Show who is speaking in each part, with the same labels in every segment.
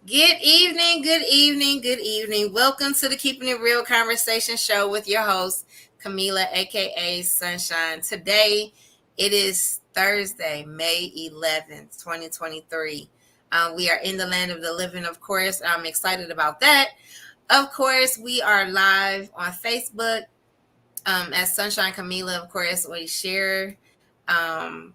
Speaker 1: Good evening, good evening, good evening. Welcome to the Keeping It Real Conversation Show with your host, Kamela, aka Sunshine. Today, it is Thursday, May 11th, 2023. We are in the land of the living, of course. I'm excited about that. Of course, we are live on Facebook as Sunshine Kamela. Of course, we share.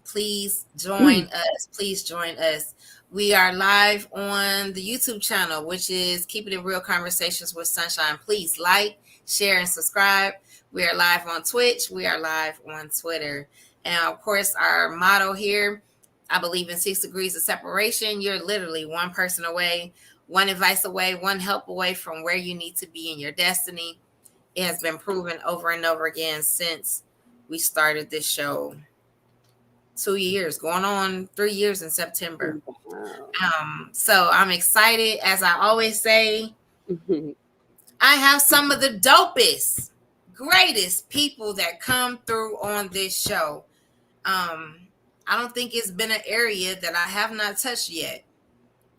Speaker 1: Please join us. Please join us. We are live on the YouTube channel, which is Keeping It Real Conversations with Sunshine. Please like, share, and subscribe. We are live on Twitch. We are live on Twitter. And of course, our motto here, I believe in 6 degrees of separation. You're literally one person away, one advice away, one help away from where you need to be in your destiny. It has been proven over and over again since we started this show 2 years, going on 3 years in September.
Speaker 2: Wow.
Speaker 1: So I'm excited. As I always say, I have some of the dopest, greatest people that come through on this show. I don't think it's been an area that I have not touched yet.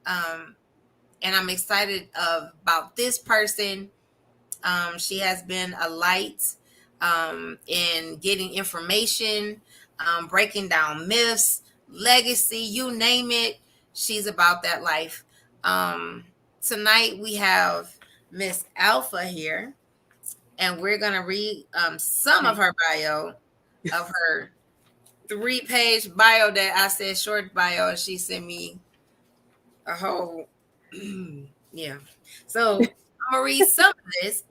Speaker 1: And I'm excited about this person. She has been a light in getting information, breaking down myths, legacy, you name it. She's about that life. Tonight we have Miss Alpha here, and we're going to read some of her bio, of her 3-page bio that I said short bio. She sent me a whole, yeah. So I'm going to read some of this.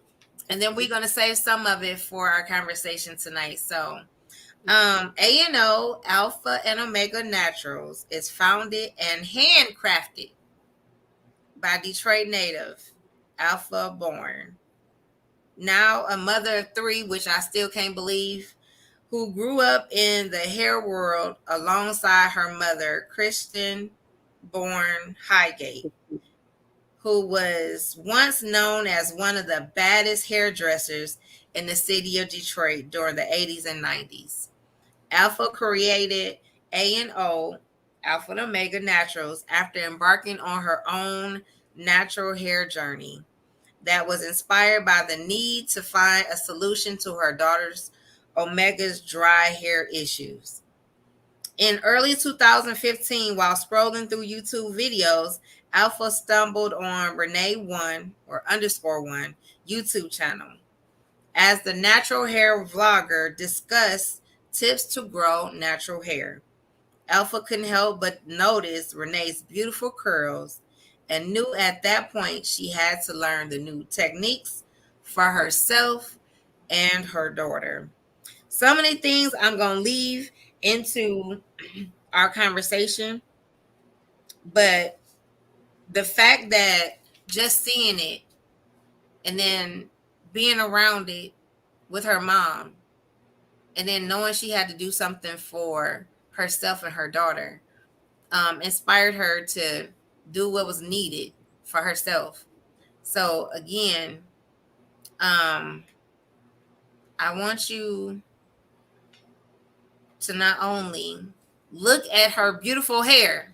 Speaker 1: And then we're going to save some of it for our conversation tonight. So, A&O Alpha and Omega Naturals is founded and handcrafted by Detroit native Alpha Bourne. Now a mother of 3, which I still can't believe, who grew up in the hair world alongside her mother, Kristen Bourne Highgate, who was once known as one of the baddest hairdressers in the city of Detroit during the 80s and 90s. Alpha created A&O, Alpha and Omega Naturals, after embarking on her own natural hair journey that was inspired by the need to find a solution to her daughter's Omega's dry hair issues. In early 2015, while scrolling through YouTube videos, Alpha stumbled on Renee1 _ 1 YouTube channel. As the natural hair vlogger discussed tips to grow natural hair, Alpha couldn't help but notice Renee's beautiful curls and knew at that point she had to learn the new techniques for herself and her daughter. So many things I'm going to leave into our conversation, but the fact that just seeing it and then being around it with her mom and then knowing she had to do something for herself and her daughter inspired her to do what was needed for herself. So again, I want you to not only look at her beautiful hair.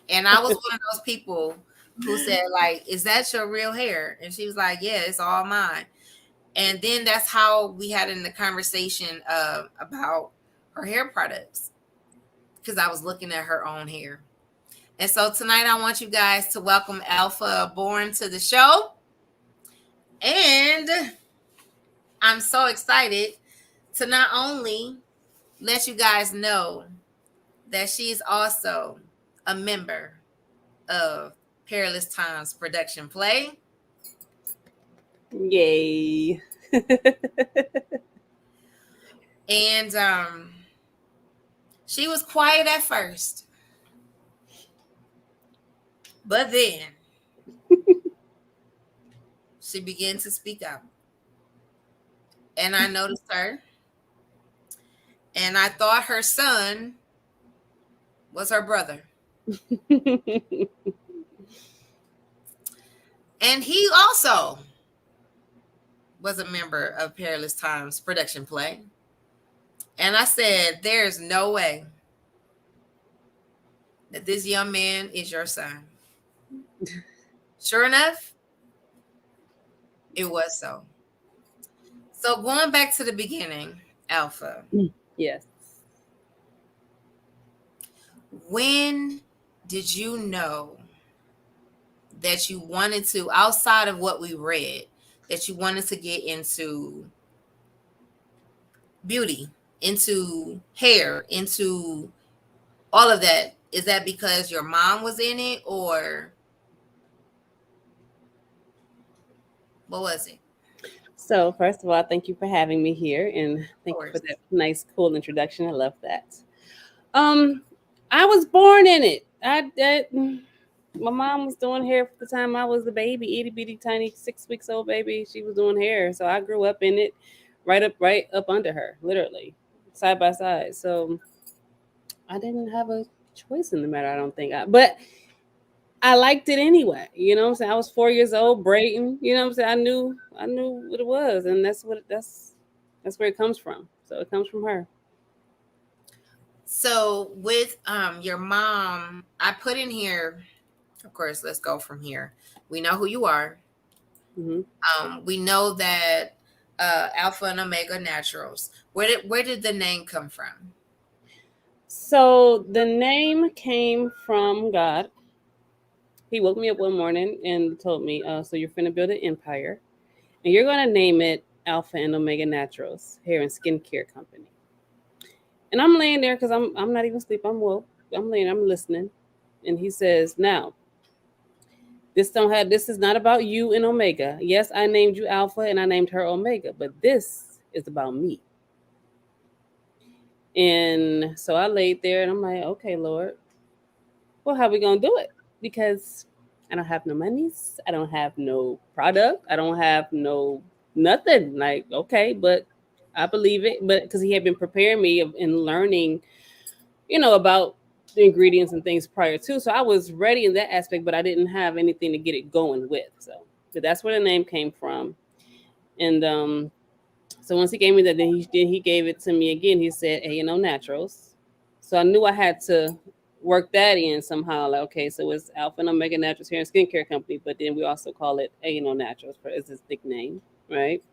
Speaker 1: And I was one of those people who said, like, is that your real hair? And she was like, yeah, it's all mine. And then that's how we had in the conversation about her hair products, because I was looking at her own hair. And so tonight I want you guys to welcome Alpha Bourne to the show. And I'm so excited to not only let you guys know that she's also a member of Perilous Times Production Play.
Speaker 2: Yay.
Speaker 1: And she was quiet at first, but then she began to speak out. And I noticed her, and I thought her son was her brother. And he also was a member of Perilous Times Production Play. And I said, there's no way that this young man is your son. Sure enough, it was so. So going back to the beginning, Alpha,
Speaker 2: Yes.
Speaker 1: when did you know that you wanted to, outside of what we read, that you wanted to get into beauty, into hair, into all of that? Is that because your mom was in it, or what was it?
Speaker 2: So, first of all, thank you for having me here, and
Speaker 1: Of
Speaker 2: thank you for
Speaker 1: course.
Speaker 2: that nice, cool introduction. I love that. Um, I was born in it. My mom was doing hair for the time I was a baby, itty bitty tiny 6 weeks old baby. She was doing hair, so I grew up in it, right up under her, literally, side by side. So I didn't have a choice in the matter. I don't think, but I liked it anyway. You know what I'm saying? I was 4 years old, braiding. You know what I'm saying? I knew what it was, and that's where it comes from. So it comes from her.
Speaker 1: So with your mom, I put in here, of course, let's go from here. We know who you are.
Speaker 2: Hmm.
Speaker 1: We know that Alpha and Omega Naturals. Where did the name come from?
Speaker 2: So the name came from God. He woke me up one morning and told me, "So you're finna build an empire, and you're gonna name it Alpha and Omega Naturals Hair and Skincare Company." And I'm laying there because I'm not even asleep. I'm woke. I'm laying. I'm listening, and he says, "Now this is not about you and Omega. Yes, I named you Alpha and I named her Omega, but this is about me." And so I laid there and I'm like, "Okay, Lord, well, how we gonna do it? Because I don't have no monies, I don't have no product, I don't have no nothing." Like, okay, but I believe it. But because he had been preparing me and learning, about the ingredients and things prior to, so I was ready in that aspect, but I didn't have anything to get it going with. So, but that's where the name came from. And so once he gave me that, then he gave it to me again. He said, Naturals. So I knew I had to work that in somehow. Like, okay, so it's Alpha and Omega Naturals Hair and Skincare Company, but then we also call it Naturals for it's his nickname, right?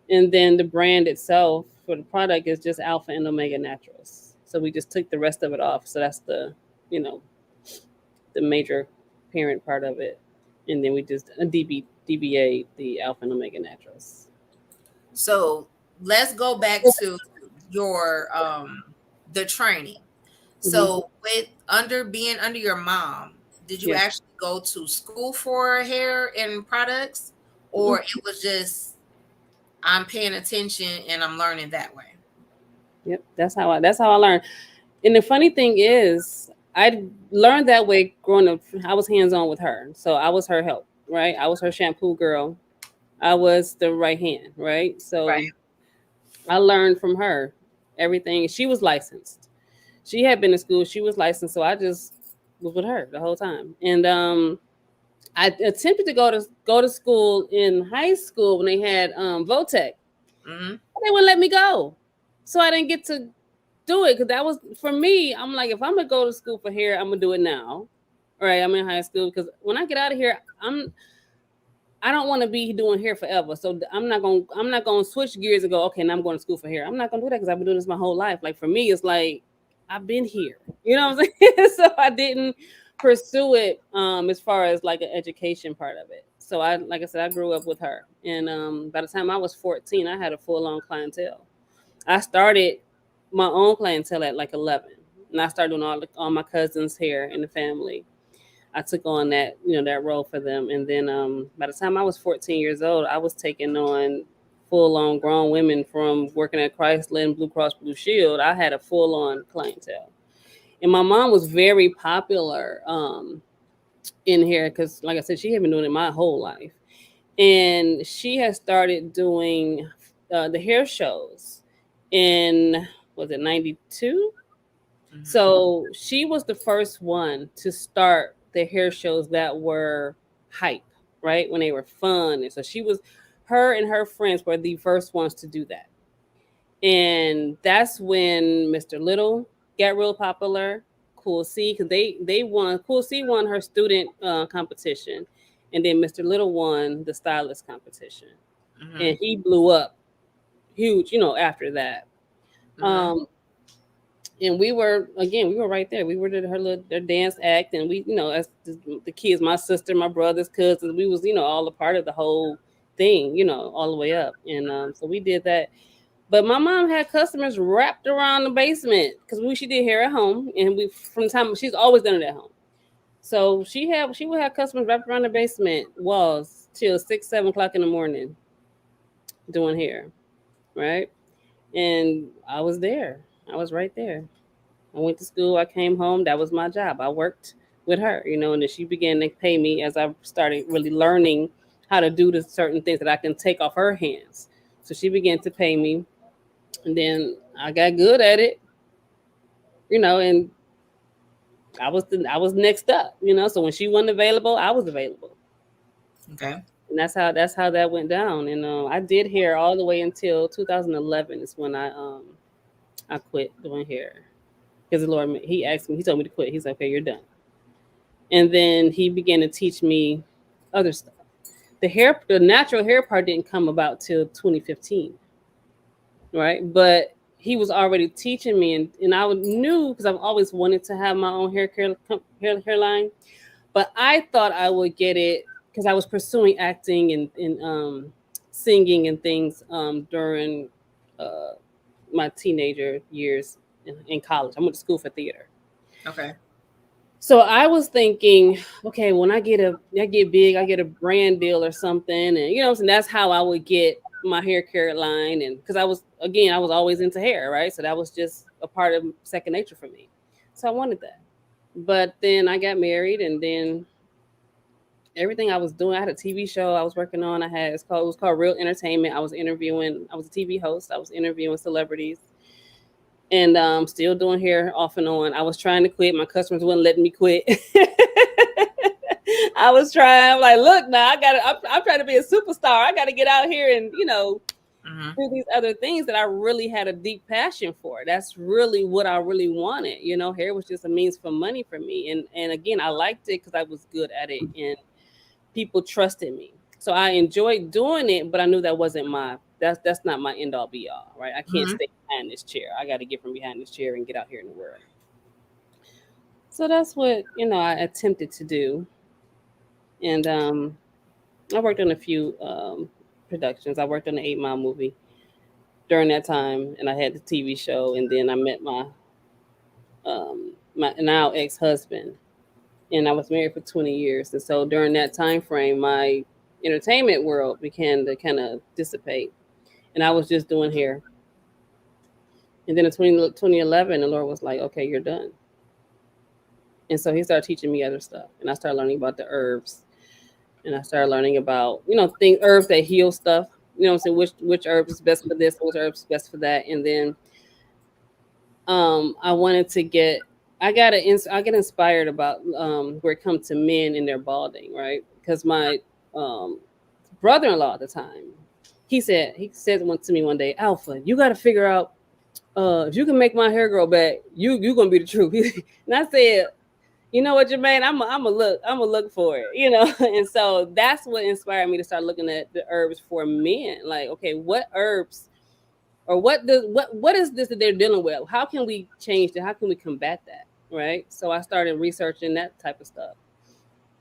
Speaker 2: And then the brand itself for the product is just Alpha and Omega Naturals. So we just took the rest of it off. So that's you know, the major parent part of it. And then we just DBA the Alpha and Omega Naturals.
Speaker 1: So let's go back to your the training.
Speaker 2: Hmm.
Speaker 1: So with under being under your mom, did you
Speaker 2: Yeah.
Speaker 1: actually go to school for hair and products, or it was just I'm paying attention and I'm learning that way?
Speaker 2: Yep, that's how I learned. And the funny thing is, I learned that way growing up. I was hands on with her, so I was her help, right? I was her shampoo girl. I was the right hand, right?
Speaker 1: Right.
Speaker 2: So I learned from her everything. She was licensed. She had been to school. She was licensed, so I just was with her the whole time. And I attempted to go to school in high school when they had Votech.
Speaker 1: Mm-hmm.
Speaker 2: They wouldn't let me go, so I didn't get to do it because that was for me. I'm like, if I'm gonna go to school for hair, I'm gonna do it now. All right, I'm in high school because when I get out of here, I don't want to be doing hair forever. So I'm not gonna switch gears and go, okay, now I'm going to school for hair. I'm not gonna do that because I've been doing this my whole life. Like for me, it's like I've been here. You know what I'm saying? So I didn't pursue it as far as like an education part of it. So I like I said, I grew up with her. And by the time I was 14, I had a full on clientele. I started my own clientele at like 11, and I started doing all my cousins' hair in the family. I took on that role for them, and then by the time I was 14 years old, I was taking on full on grown women from working at Chrysler and Blue Cross Blue Shield. I had a full on clientele, and my mom was very popular in here because, like I said, she had been doing it my whole life, and she had started doing the hair shows in was it 92.
Speaker 1: Mm-hmm.
Speaker 2: So she was the first one to start the hair shows that were hype, right, when they were fun. And so her and her friends were the first ones to do that. And that's when Mr. Little got real popular. Cool C, because they won. Cool C won her student competition, And then Mr. Little won the stylist competition,
Speaker 1: Mm-hmm.
Speaker 2: and he blew up huge, after that.
Speaker 1: Mm-hmm.
Speaker 2: Um, and we were right there. We were their dance act, and we, as the kids, my sister, my brothers, cousins, we was, all a part of the whole thing, all the way up. And so we did that. But my mom had customers wrapped around the basement because she did hair at home, and we from the time she's always done it at home. So she would have customers wrapped around the basement walls till 6, 7 o'clock in the morning doing hair, right? And I was there. I was right there. I went to school. I came home. That was my job. I worked with her, and then she began to pay me as I started really learning how to do the certain things that I can take off her hands. So she began to pay me, and then I got good at it, and I was next up, So when she wasn't available, I was available,
Speaker 1: Okay.
Speaker 2: and that's how that went down. And I did hair all the way until 2011 is when I quit doing hair because the Lord, he told me to quit. He's like, okay, you're done. And then he began to teach me other stuff. The natural hair part didn't come about till 2015, right? But he was already teaching me, and I knew because I've always wanted to have my own hairline. But I thought I would get it because I was pursuing acting and singing and things during uh, my teenager years in college. I went to school for theater.
Speaker 1: Okay.
Speaker 2: So I was thinking, okay, when I get big, I get a brand deal or something, and and that's how I would get my hair care line, and because I was always into hair, right? So that was just a part of second nature for me. So I wanted that, but then I got married, and then everything I was doing, I had a TV show I was working on. It was called Real Entertainment. I was a TV host. I was interviewing celebrities and still doing hair off and on. I was trying to quit. My customers wouldn't let me quit. I was trying. I'm like, look, now I'm trying to be a superstar. I got to get out here and
Speaker 1: Mm-hmm.
Speaker 2: do these other things that I really had a deep passion for. That's really what I really wanted. Hair was just a means for money for me, and again, I liked it because I was good at it, and people trusted me. So I enjoyed doing it, but I knew that wasn't that's not my end all be all, right? I can't
Speaker 1: Mm-hmm.
Speaker 2: stay behind this chair. I got to get from behind this chair and get out here in the world. So that's what I attempted to do, and I worked on a few productions. I worked on the 8 Mile movie during that time, and I had the TV show, and then I met my now ex husband, and I was married for 20 years. And so during that time frame, my entertainment world began to kind of dissipate, and I was just doing hair. And then in 2011, the Lord was like, okay, you're done. And so he started teaching me other stuff, and I started learning about the herbs, and I started learning about herbs that heal stuff. I'm saying, which herb is best for this, which herb is best for that. And then I wanted to I get inspired about where it comes to men and their balding, right? Because my um, brother-in-law at the time, he said one to me one day, Alpha, you got to figure out if you can make my hair grow back, you gonna be the truth. And I said, you know what, Jermaine, I'm a look for it, And so that's what inspired me to start looking at the herbs for men. Like, okay, what herbs or what is this that they're dealing with? How can we change that? How can we combat that? Right. So I started researching that type of stuff.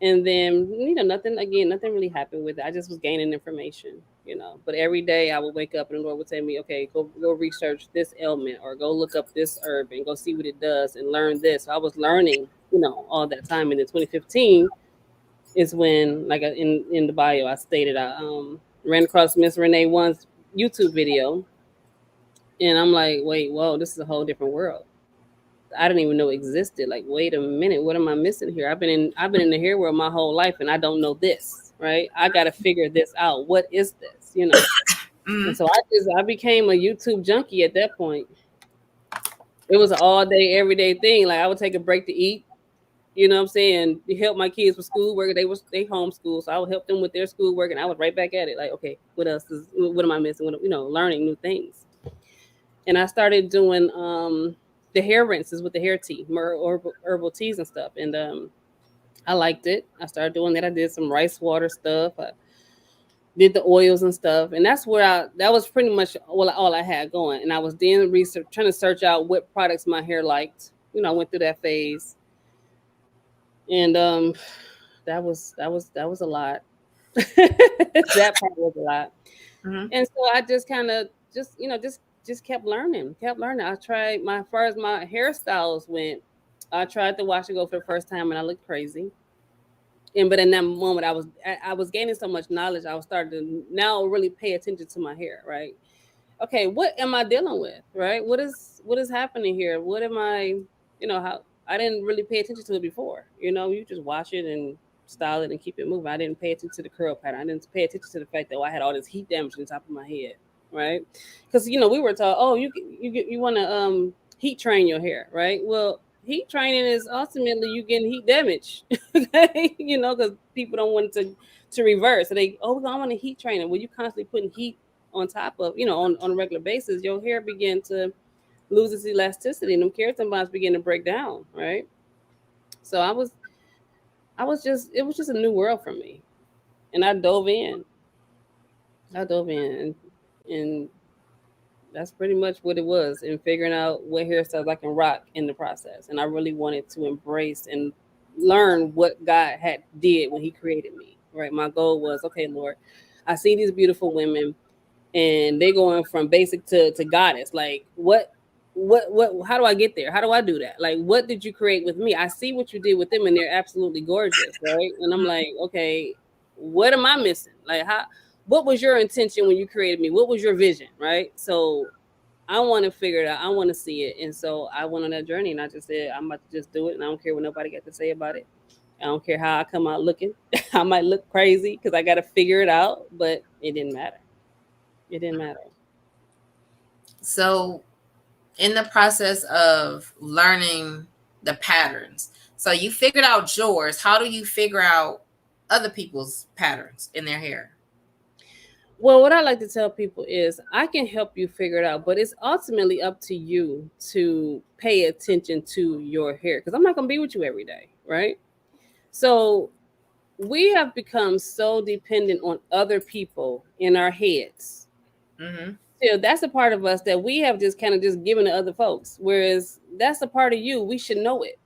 Speaker 2: And then, nothing really happened with it. I just was gaining information. But every day I would wake up and the Lord would tell me, okay, go research this ailment or go look up this herb and go see what it does and learn this. So I was learning, all that time. And in 2015 is when, like in the bio, I stated I ran across Miss Renee One's YouTube video. And I'm like, wait, whoa, this is a whole different world. I didn't even know it existed. Like, wait a minute, what am I missing here? I've been in the hair world my whole life, and I don't know this, right? I got to figure this out. What is this? And
Speaker 1: Mm-hmm.
Speaker 2: so I became a YouTube junkie at that point. It was an all day, everyday thing. Like I would take a break to eat. You know what I'm saying? To help my kids with schoolwork. They homeschool, so I would help them with their schoolwork, and I was right back at it. Like, okay, what am I missing? Learning new things. And I started doing the hair rinses with the hair tea, herbal teas and stuff. And I liked it. I started doing that. I did some rice water stuff. I did the oils and stuff, and that's where that was pretty much all I had going. And I was then research trying to search out what products my hair liked. I went through that phase, and that was a lot. That part was a lot,
Speaker 1: Mm-hmm.
Speaker 2: and so I just kind of just kept learning. I tried my far as my hairstyles went. I tried to wash and go for the first time, and I looked crazy. And but in that moment, I was gaining so much knowledge. I was starting to now really pay attention to my hair, right? Okay, what am I dealing with, right? What is happening here? What am I, how I didn't really pay attention to it before. You just wash it and style it and keep it moving. I didn't pay attention to the curl pattern. I didn't pay attention to the fact that I had all this heat damage on top of my head, right? Because we were taught, oh, you want to heat train your hair, right? Well, heat training is ultimately you getting heat damage, okay? Because people don't want to reverse. So I want to heat train it. Well, you constantly putting heat on top of, on a regular basis, your hair begin to lose its elasticity and them keratin bonds begin to break down, right? So I was just it was just a new world for me. And I dove in. And that's pretty much what it was, in figuring out what hairstyles I can rock in the process. And I really wanted to embrace and learn what God had did when he created me. Right. My goal was, okay, Lord, I see these beautiful women and they going from basic to goddess. Like what how do I get there? How do I do that? Like, what did you create with me? I see what you did with them and they're absolutely gorgeous, right? And I'm like, okay, what am I missing? Like, what was your intention when you created me? What was your vision, right? So I want to figure it out. I want to see it. And so I went on that journey and I just said, I'm about to just do it. And I don't care what nobody got to say about it. I don't care how I come out looking. I might look crazy because I got to figure it out, but it didn't matter. It didn't matter.
Speaker 1: So, in the process of learning the patterns, so you figured out yours. How do you figure out other people's patterns in their hair?
Speaker 2: Well, what I like to tell people is I can help you figure it out, but it's ultimately up to you to pay attention to your hair because I'm not going to be with you every day, right? So we have become so dependent on other people in our heads.
Speaker 1: Mm-hmm.
Speaker 2: So that's a part of us that we have just kind of just given to other folks. Whereas that's a part of you, we should know it.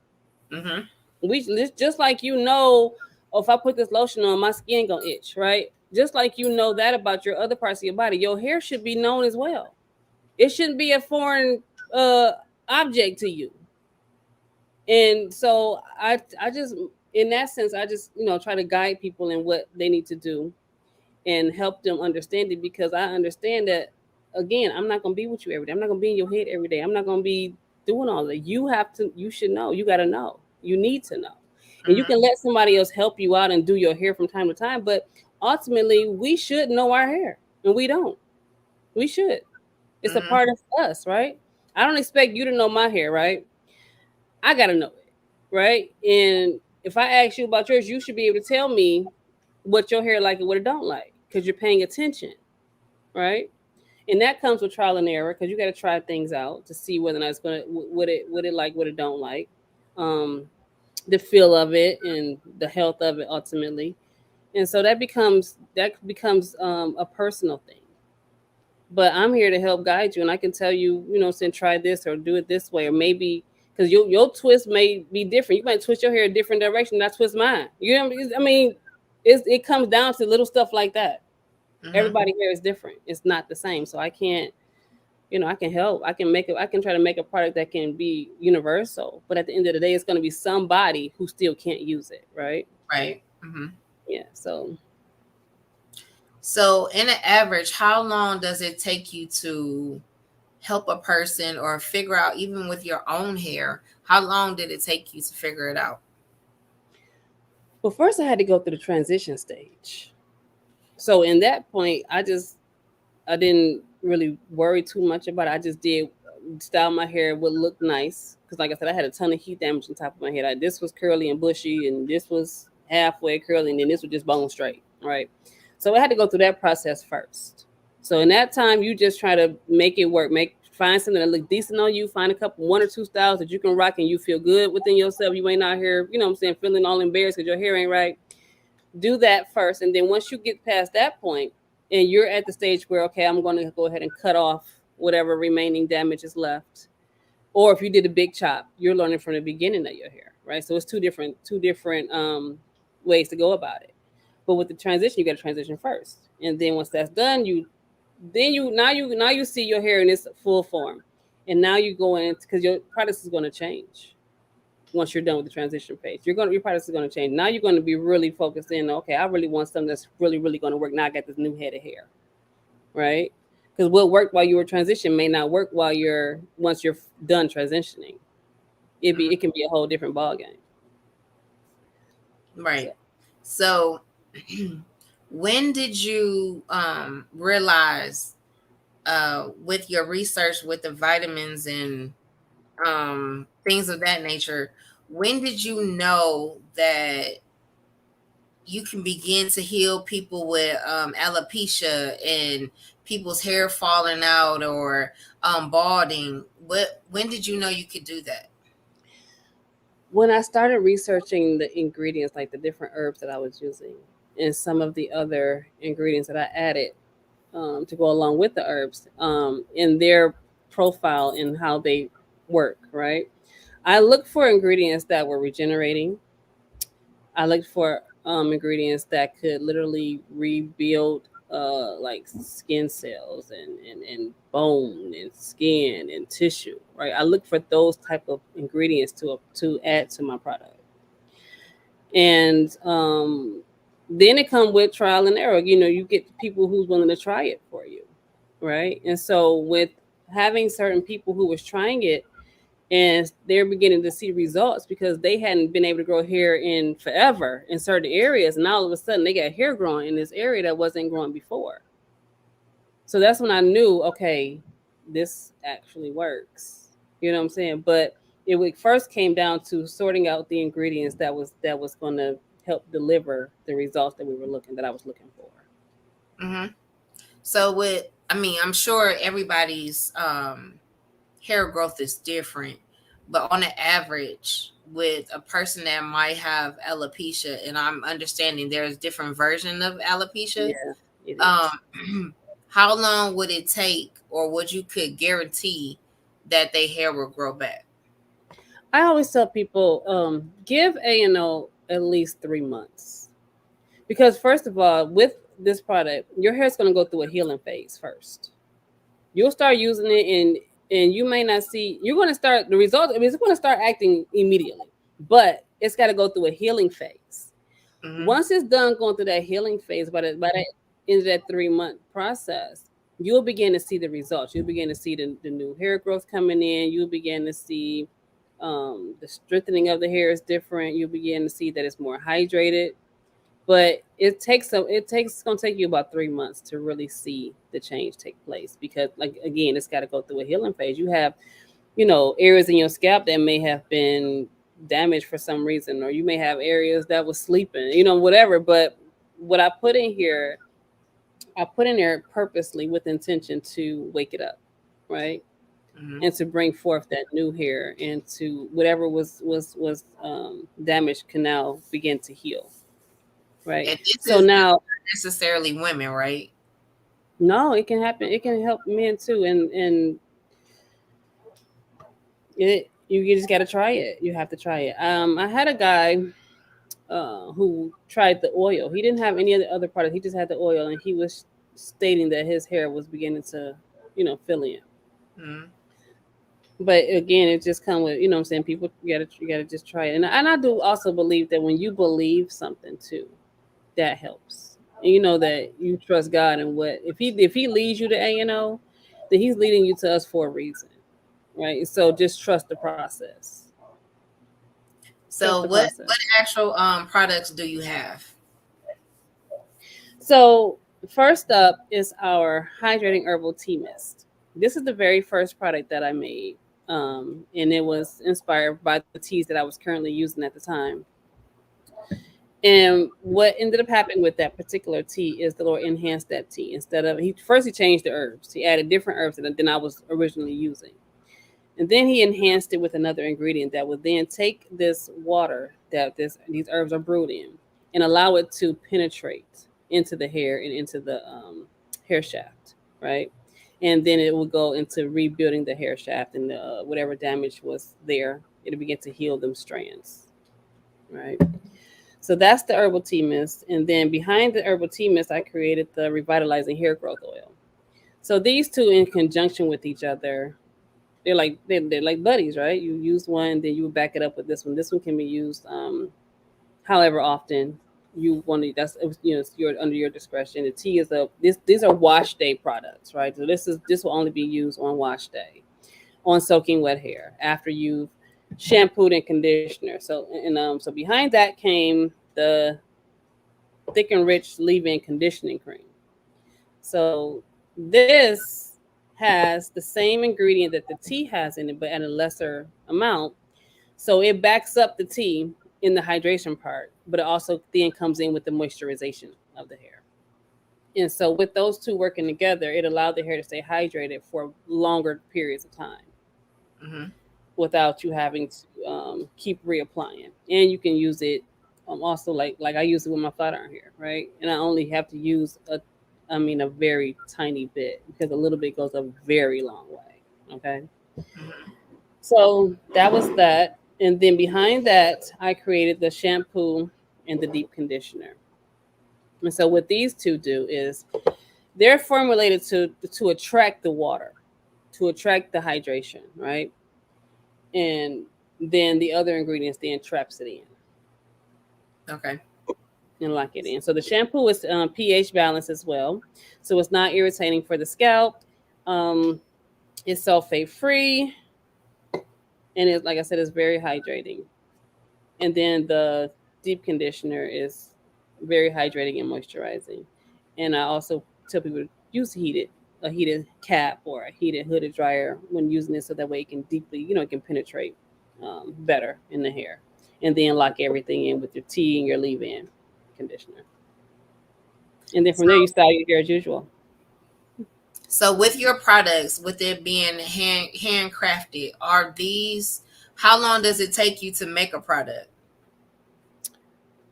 Speaker 1: Mm-hmm.
Speaker 2: We just like oh, if I put this lotion on, my skin gonna itch, right? Just like that about your other parts of your body, your hair should be known as well. It shouldn't be a foreign uh object to you. And so I just in that sense, I just try to guide people in what they need to do and help them understand it because I understand that again, I'm not gonna be with you every day. I'm not gonna be in your head every day. I'm not gonna be doing all that. You should know. You gotta know. You need to know. And you
Speaker 1: Mm-hmm.
Speaker 2: can let somebody else help you out and do your hair from time to time, but ultimately we should know our hair. And we don't. We should. It's a
Speaker 1: Mm-hmm.
Speaker 2: part of us, right? I don't expect you to know my hair, right? I gotta know it, right? And if I ask you about yours, you should be able to tell me what your hair like and what it don't like because you're paying attention, right? And that comes with trial and error because you got to try things out to see whether or not it's gonna what it like, what it don't like, um, the feel of it and the health of it ultimately. And so that becomes a personal thing. But I'm here to help guide you, and I can tell you, saying try this or do it this way, or maybe because your twist may be different. You might twist your hair a different direction, not twist mine. I mean, it comes down to little stuff like that.
Speaker 1: Mm-hmm.
Speaker 2: Everybody here is different. It's not the same. So I can't, I can help. I can make it. I can try to make a product that can be universal. But at the end of the day, it's going to be somebody who still can't use it, right?
Speaker 1: Right. Mm-hmm.
Speaker 2: Yeah. So
Speaker 1: So, in an average, how long does it take you to help a person or figure out, even with your own hair, how long did it take you to figure it out?
Speaker 2: well, first I had to go through the transition stage. So in that point, I didn't really worry too much about it. I just did style my hair would look nice because, like I said, I had a ton of heat damage on top of my head. This was curly and bushy, and this was halfway curly, and then this was just bone straight, right? So I had to go through that process first. So in that time, you just try to make it work, make find something that look decent on you. Find a couple, one or two styles that you can rock and you feel good within yourself. You ain't out here, you know what I'm saying, feeling all embarrassed because your hair ain't right. Do that first, and then once you get past that point, and you're at the stage where okay, I'm going to go ahead and cut off whatever remaining damage is left. Or if you did a big chop, you're learning from the beginning of your hair, right? So it's two different ways to go about it. But with the transition, you got to transition first, and then once that's done, you see your hair in its full form, and now you go in because your products is going to change once you're done with the transition phase. Your products is going to change. Now you're going to be really focused in. Okay, I really want something that's really really going to work. Now I got this new head of hair, right? Because what worked while you were transitioning may not work while you're once you're done transitioning. It can be a whole different ball game.
Speaker 1: Right.
Speaker 2: So
Speaker 1: So, when did you realize with your research with the vitamins and things of that nature, when did you know that you can begin to heal people with alopecia and people's hair falling out or balding? When did you know you could do that?
Speaker 2: when I started researching the ingredients, like the different herbs that I was using, and some of the other ingredients that I added to go along with the herbs, in their profile and how they work, right? I looked for ingredients that were regenerating. I looked for ingredients that could literally rebuild like skin cells and bone and skin and tissue, right? I look for those type of ingredients to add to my product. And then it come with trial and error. You know, you get people who's willing to try it for you, right? And so with having certain people who was trying it and they're beginning to see results because they hadn't been able to grow hair in forever in certain areas, and all of a sudden they got hair growing in this area that wasn't growing before. So that's when I knew, okay, this actually works. You know what I'm saying? But first came down to sorting out the ingredients that was going to help deliver the results that I was looking for.
Speaker 1: Hmm. So I'm sure everybody's hair growth is different, but on an average, with a person that might have alopecia, and I'm understanding there's different version of alopecia,
Speaker 2: Yeah, it is.
Speaker 1: um, how long would it take, or would you could guarantee that their hair will grow back?
Speaker 2: I always tell people, give A&O at least 3 months. Because first of all, with this product, your hair is going to go through a healing phase first. You'll start using it, and you may not see. You're going to start the results. I mean, it's going to start acting immediately, but it's got to go through a healing phase.
Speaker 1: Hmm.
Speaker 2: Once it's done going through that healing phase, by the end of that 3 month process, you'll begin to see the results. You'll begin to see the new hair growth coming in. You'll begin to see the strengthening of the hair is different. You'll begin to see that it's more hydrated, but it's gonna take you about 3 months to really see the change take place because like again it's got to go through a healing phase. You have areas in your scalp that may have been damaged for some reason, or you may have areas that was sleeping, whatever. But what I put in there purposely with intention to wake it up, right?
Speaker 1: Hmm.
Speaker 2: And to bring forth that new hair, and to whatever was damaged can now begin to heal, right?
Speaker 1: And this
Speaker 2: So
Speaker 1: is not
Speaker 2: now,
Speaker 1: necessarily women, right?
Speaker 2: no, it can happen. It can help men too, and you just got to try it. You have to try it. I had a guy who tried the oil. He didn't have any of the other products. He just had the oil, and he was stating that his hair was beginning to, fill in.
Speaker 1: Hmm.
Speaker 2: But again, it just come with, what I'm saying, people, you gotta just try it. And I do also believe that when you believe something too, that helps. And you know that you trust God, and what if he leads you to A&O, then he's leading you to us for a reason, right? So just trust the process. Trust
Speaker 1: So
Speaker 2: the
Speaker 1: what
Speaker 2: process.
Speaker 1: actual products do you have?
Speaker 2: So first up is our hydrating herbal tea mist. This is the very first product that I made, and it was inspired by the teas that I was currently using at the time. And what ended up happening with that particular tea is the Lord enhanced that tea. Instead of he changed the herbs. He added different herbs than I was originally using. And then he enhanced it with another ingredient that would then take this water that these herbs are brewed in and allow it to penetrate into the hair and into the hair shaft, right? And then it will go into rebuilding the hair shaft and whatever damage was there. It'll begin to heal them strands, right? So that's the herbal tea mist. And then behind the herbal tea mist, I created the revitalizing hair growth oil. So these two in conjunction with each other, they're like buddies, right? You use one, then you would back it up with this one. This one can be used however often you want to. That's it's your under your discretion. The tea is these are wash day products, right? So this will only be used on wash day, on soaking wet hair after you've shampooed and conditioner. So behind that came the thick and rich leave-in conditioning cream. So this has the same ingredient that the tea has in it, but at a lesser amount. So it backs up the tea in the hydration part, but it also then comes in with the moisturization of the hair. And so with those two working together, it allowed the hair to stay hydrated for longer periods of time
Speaker 1: Mm-hmm.
Speaker 2: without you having to keep reapplying. And you can use it also like I use it with my flat iron hair, right? And I only have to use a very tiny bit because a little bit goes a very long way. Okay.
Speaker 1: Mm-hmm.
Speaker 2: So that was that. And then behind that, I created the shampoo and the deep conditioner. And so what these two do is they're formulated to attract the water, to attract the hydration, right? And then the other ingredients then traps it in
Speaker 1: Okay.
Speaker 2: and lock it in. So the shampoo is pH balanced as well, so it's not irritating for the scalp. Um, it's sulfate free, and it, like I said, it's very hydrating. And then the deep conditioner is very hydrating and moisturizing. And I also tell people to use a heated cap or a heated hooded dryer when using it, so that way it can deeply, it can penetrate better in the hair. And then lock everything in with your tea and your leave-in conditioner. And then from there, you
Speaker 1: So,
Speaker 2: style your hair as usual.
Speaker 1: so with your products, with it being handcrafted, are these? How long does it take you to make a product?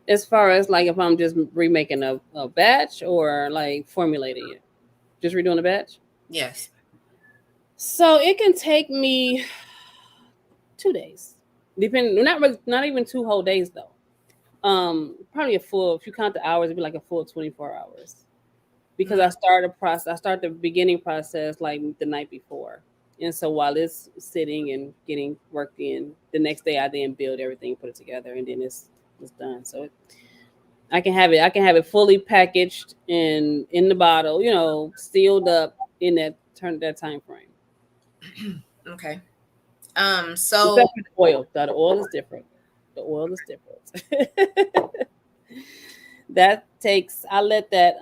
Speaker 2: As far as like if I'm just remaking a batch or like formulating it, just redoing a batch.
Speaker 1: Yes.
Speaker 2: So it can take me 2 days, depending. Not even 2 whole days though. Probably a full. If you count the hours, it'd be like a full 24 hours because
Speaker 1: Mm-hmm.
Speaker 2: I start the beginning process like the night before, and so while it's sitting and getting worked in, the next day I then build everything, put it together, and then it's done. So I can have it fully packaged and in the bottle, sealed up in that time frame.
Speaker 1: Okay.
Speaker 2: Except
Speaker 1: So
Speaker 2: for the oil. The oil is different. The oil is different. That takes I let that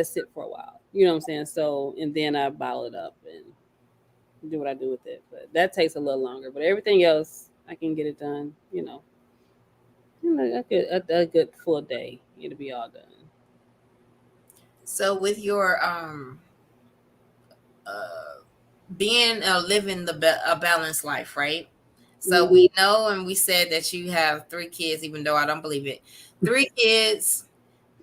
Speaker 2: sit for a while. You know what I'm saying? So and then I bottle it up and do what I do with it. But that takes a little longer. But everything else I can get it done, a good full day. It'll be all done.
Speaker 1: so with your being living a balanced life, right? So
Speaker 2: Hmm.
Speaker 1: we know, and we said that you have 3 kids, even though I don't believe it. 3 kids,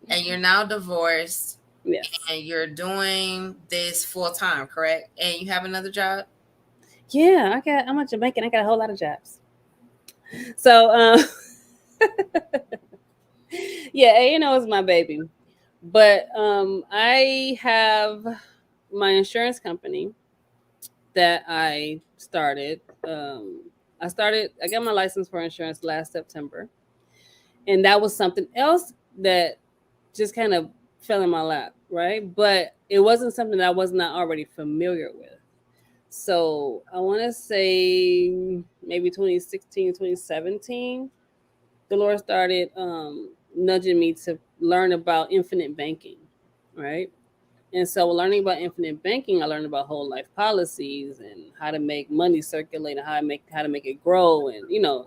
Speaker 1: and you're now divorced,
Speaker 2: Yes.
Speaker 1: and you're doing this full time, correct? And you have another job.
Speaker 2: Yeah, I'm a Jamaican. I got a whole lot of jobs. So yeah, A&O is my baby. But I have my insurance company that I started. I got my license for insurance last September. And that was something else that just kind of fell in my lap, right? But it wasn't something that I was not already familiar with. So I want to say maybe 2016, 2017, the Lord started nudging me to learn about infinite banking, right? And so learning about infinite banking, I learned about whole life policies and how to make money circulate and how to make it grow. And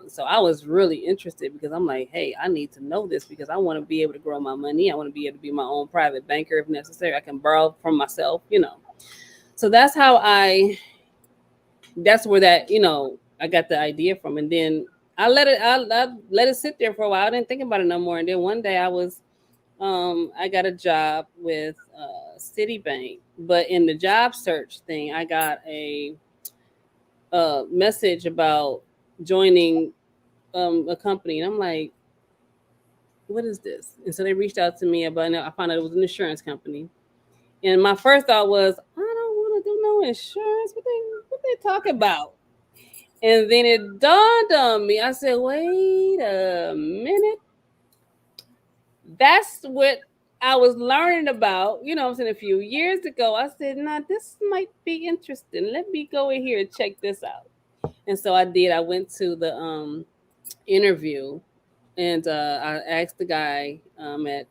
Speaker 2: so I was really interested because I'm like, hey, I need to know this because I want to be able to grow my money. I want to be able to be my own private banker if necessary. I can borrow from myself. So that's where I got the idea from. And then I let it sit there for a while. I didn't think about it no more. And then one day I got a job with Citibank, but in the job search thing, I got a message about joining a company, and I'm like, "What is this?" And so they reached out to me about. I found out it was an insurance company, and my first thought was, "I don't want to do no insurance. What they talk about?" And then it dawned on me. I said, "Wait a minute. That's what I was learning about, I'm saying, a few years ago." I said, nah, this might be interesting. Let me go in here and check this out. And so I did. I went to the interview, and I asked the guy at,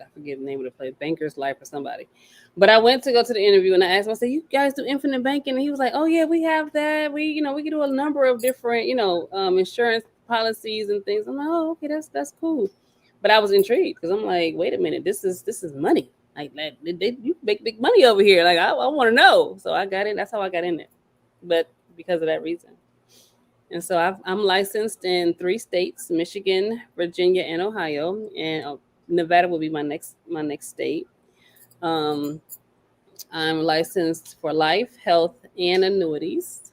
Speaker 2: I forget the name of the place, Banker's Life or somebody. But I went to go to the interview and I asked him, I said, "You guys do infinite banking?" And he was like, "Oh yeah, we have that. We can do a number of different, insurance policies and things." I'm like, "Oh, okay, that's cool." But I was intrigued because I'm like, "Wait a minute, this is money. Like that, you make big money over here. Like I want to know." So I got in. That's how I got in there. But because of that reason. And so I'm licensed in 3 states: Michigan, Virginia, and Ohio. And Nevada will be my next state. Um, I'm licensed for life, health, and annuities.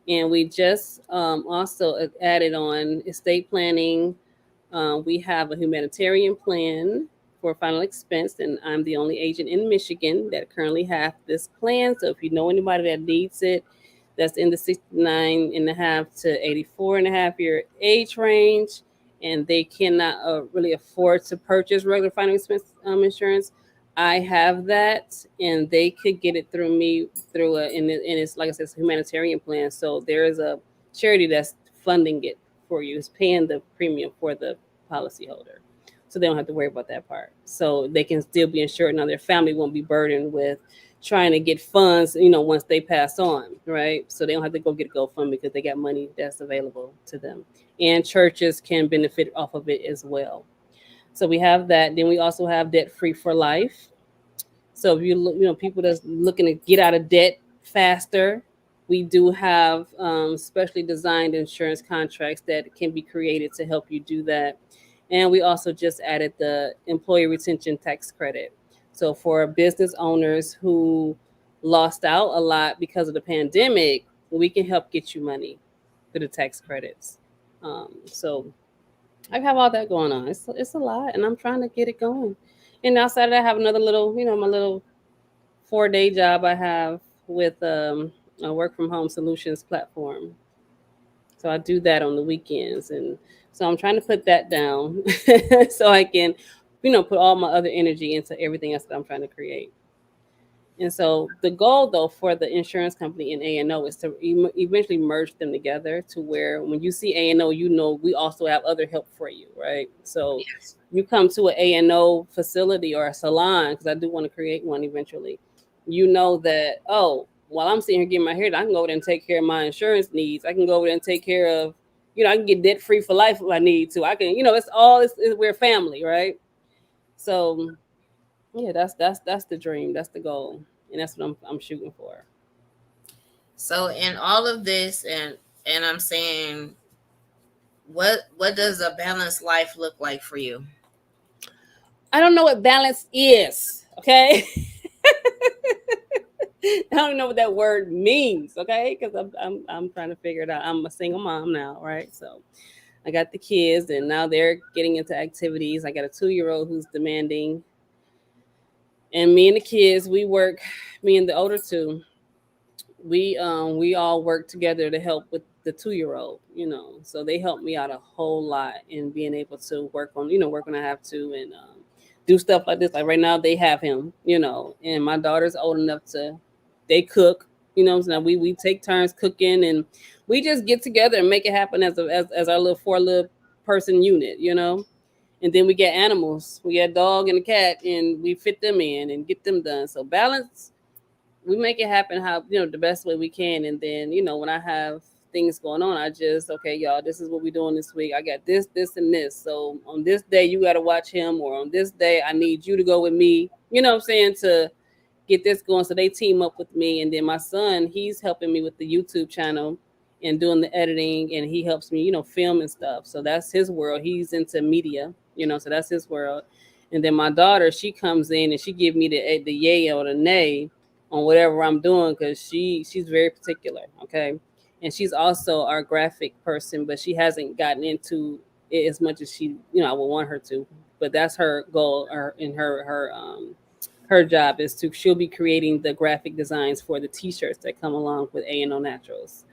Speaker 2: And we just also added on estate planning. We have a humanitarian plan for final expense, and I'm the only agent in Michigan that currently have this plan. So if you know anybody that needs it, that's in the 69 and a half to 84 and a half year age range, and they cannot really afford to purchase regular final expense insurance, I have that, and they could get it through me and it's like I said, it's a humanitarian plan. So there is a charity that's funding it for you. It's paying the premium for the policyholder, so they don't have to worry about that part. So they can still be insured. Now their family won't be burdened with trying to get funds, once they pass on, right? So they don't have to go get a GoFundMe because they got money that's available to them. And churches can benefit off of it as well. So we have that. Then we also have debt free for life. So if you look, people that's looking to get out of debt faster, we do have specially designed insurance contracts that can be created to help you do that. And we also just added the employee retention tax credit. So for business owners who lost out a lot because of the pandemic, we can help get you money through the tax credits. So I have all that going on. It's a lot, and I'm trying to get it going. And outside of that, I have another little, my little 4-day job I have with a work from home solutions platform. So I do that on the weekends, and so I'm trying to put that down so I can, put all my other energy into everything else that I'm trying to create. And so the goal, though, for the insurance company and A&O is to eventually merge them together to where when you see A&O, we also have other help for you, right? So
Speaker 1: Yes.
Speaker 2: you come to an A&O facility or a salon, because I do want to create one eventually. You know that, oh, while I'm sitting here getting my hair done, I can go over there and take care of my insurance needs. I can go over there and take care of, I can get debt free for life if I need to. I can, we're family, right? So yeah, that's the dream. That's the goal, and that's what I'm shooting for.
Speaker 1: So in all of this, and I'm saying, what does a balanced life look like for you?
Speaker 2: I don't know what balance is. Okay, I don't know what that word means. Okay, because I'm trying to figure it out. I'm a single mom now, right? So I got the kids, and now they're getting into activities. I got a 2-year-old who's demanding, and me and the kids, we work. Me and the older two, we all work together to help with the 2-year-old. So they help me out a whole lot in being able to work when I have to, and do stuff like this. Like right now they have him, and my daughter's old enough to, they cook, so we take turns cooking, and we just get together and make it happen as our little 4 little person unit. And then we get animals. We get a dog and a cat, and we fit them in and get them done. So balance, we make it happen how the best way we can. And then when I have things going on, I just, okay, y'all, this is what we're doing this week. I got this and this. So on this day you got to watch him, or on this day I need you to go with me. You know what I'm saying, to get this going. So they team up with me, and then my son, he's helping me with the YouTube channel and doing the editing, and he helps me, film and stuff. So that's his world. He's into media, so that's his world. And then my daughter, she comes in and she give me the yay or the nay on whatever I'm doing, because she's very particular. Okay. And she's also our graphic person, but she hasn't gotten into it as much as she, I would want her to. But that's her goal, or in her job is to, she'll be creating the graphic designs for the t-shirts that come along with A&O Naturals.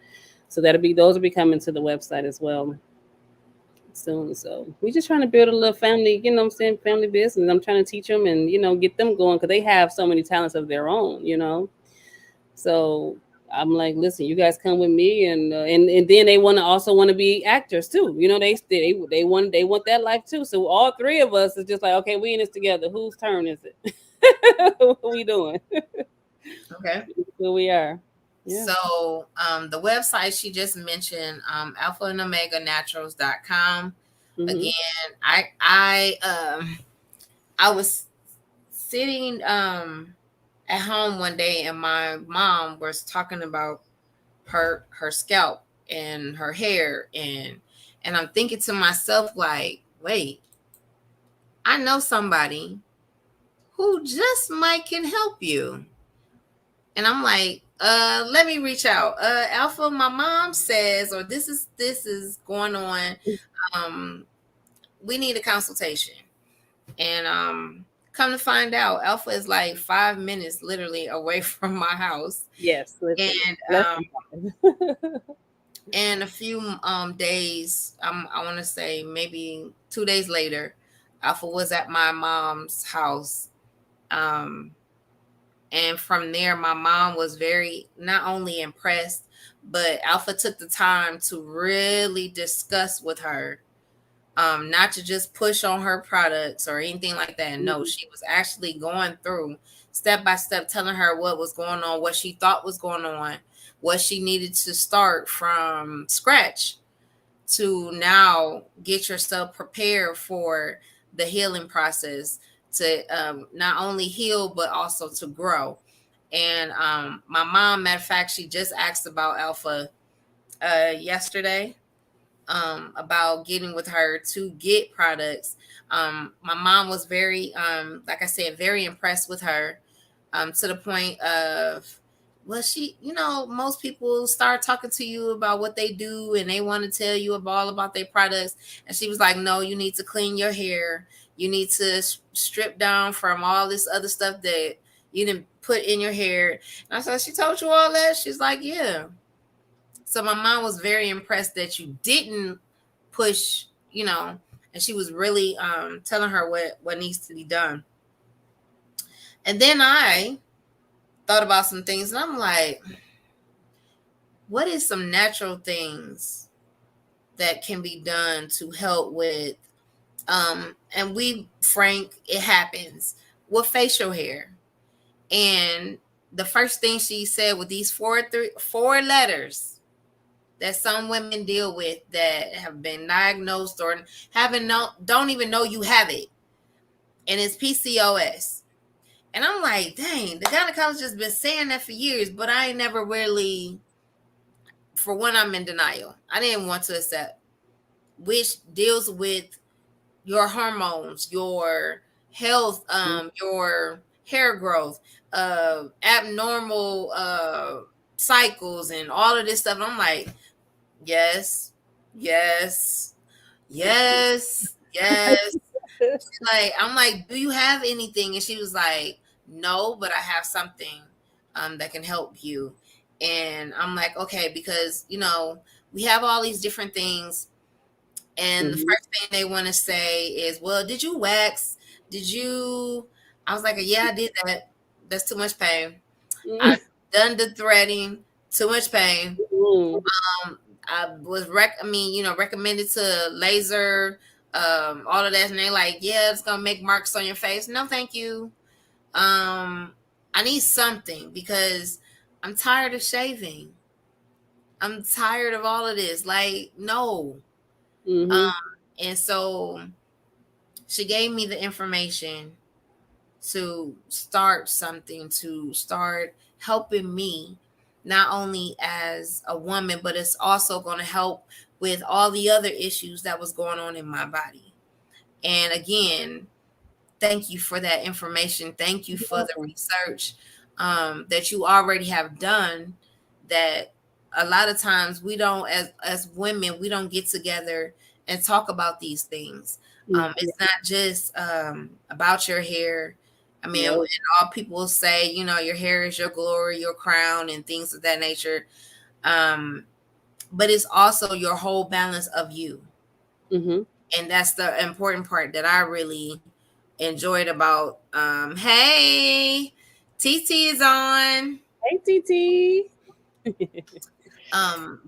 Speaker 2: So those will be coming to the website as well soon. So we just trying to build a little family, what I'm saying, family business. I'm trying to teach them and get them going, because they have so many talents of their own. So I'm like, listen, you guys come with me, and then they also want to be actors too. They want that life too. So all three of us is just like, okay, we in this together. Whose turn is it? What we doing?
Speaker 1: Okay.
Speaker 2: Who we are. Yeah.
Speaker 1: So the website she just mentioned, alpha and omega naturals.com. Again, I was sitting at home one day, and my mom was talking about her scalp and her hair, and I'm thinking to myself, like, wait, I know somebody who just might can help you. And I'm like, let me reach out. Alpha, my mom says, or this is going on. We need a consultation. And come to find out, Alpha is like 5 minutes literally away from my house.
Speaker 2: Yes.
Speaker 1: And a few days, I want to say maybe 2 days later, Alpha was at my mom's house. And from there, my mom was very not only impressed, but Alpha took the time to really discuss with her, not to just push on her products or anything like that. No, she was actually going through step by step, telling her what was going on, what she thought was going on, what she needed to start from scratch to now get yourself prepared for the healing process, to not only heal but also to grow. And my mom, matter of fact, she just asked about Alpha yesterday, about getting with her to get products. My mom was very, like I said, very impressed with her, to the point of, well, most people start talking to you about what they do and they want to tell you all about their products. And she was like, no, you need to clean your hair. You need to strip down from all this other stuff that you didn't put in your hair. And I said, she told you all that? She's like, yeah. So my mom was very impressed that you didn't push, and she was really telling her what needs to be done. And then I thought about some things, and I'm like, what is some natural things that can be done to help with, and Frank, it happens with facial hair. And the first thing she said, with these four letters that some women deal with that have been diagnosed or don't even know you have it, and it's PCOS. And I'm like, dang, the gynecologist has been saying that for years, but I ain't never really, for one, I'm in denial. I didn't want to accept, which deals with your hormones, your health, your hair growth, abnormal cycles, and all of this stuff. And I'm like, yes, yes, yes, yes. Like, I'm like, do you have anything? And she was like, no, but I have something that can help you. And I'm like, okay, because we have all these different things, and the first thing they want to say is, well, did you wax? Did you? I was like, yeah, I did that. That's too much pain. I've done the threading. Too much pain. I was recommended to laser all of that, and they're like, yeah, it's gonna make marks on your face. No, thank you. I need something because I'm tired of shaving. I'm tired of all of this. Like, no.
Speaker 2: Mm-hmm.
Speaker 1: Um, and so she gave me the information to start something, to start helping me, not only as a woman, but it's also going to help with all the other issues that was going on in my body. And again, thank you for that information. Thank you
Speaker 2: You're
Speaker 1: for the
Speaker 2: welcome.
Speaker 1: research that you already have done. That a lot of times we don't, as women, we don't get together and talk about these things.
Speaker 2: Yeah.
Speaker 1: It's not just about your hair. I mean, and
Speaker 2: No.
Speaker 1: all people will say, you know, your hair is your glory, your crown, and things of that nature. Um, but it's also your whole balance of you,
Speaker 2: Mm-hmm.
Speaker 1: and that's the important part that I really enjoyed about. Hey, TT is on.
Speaker 2: Hey, TT.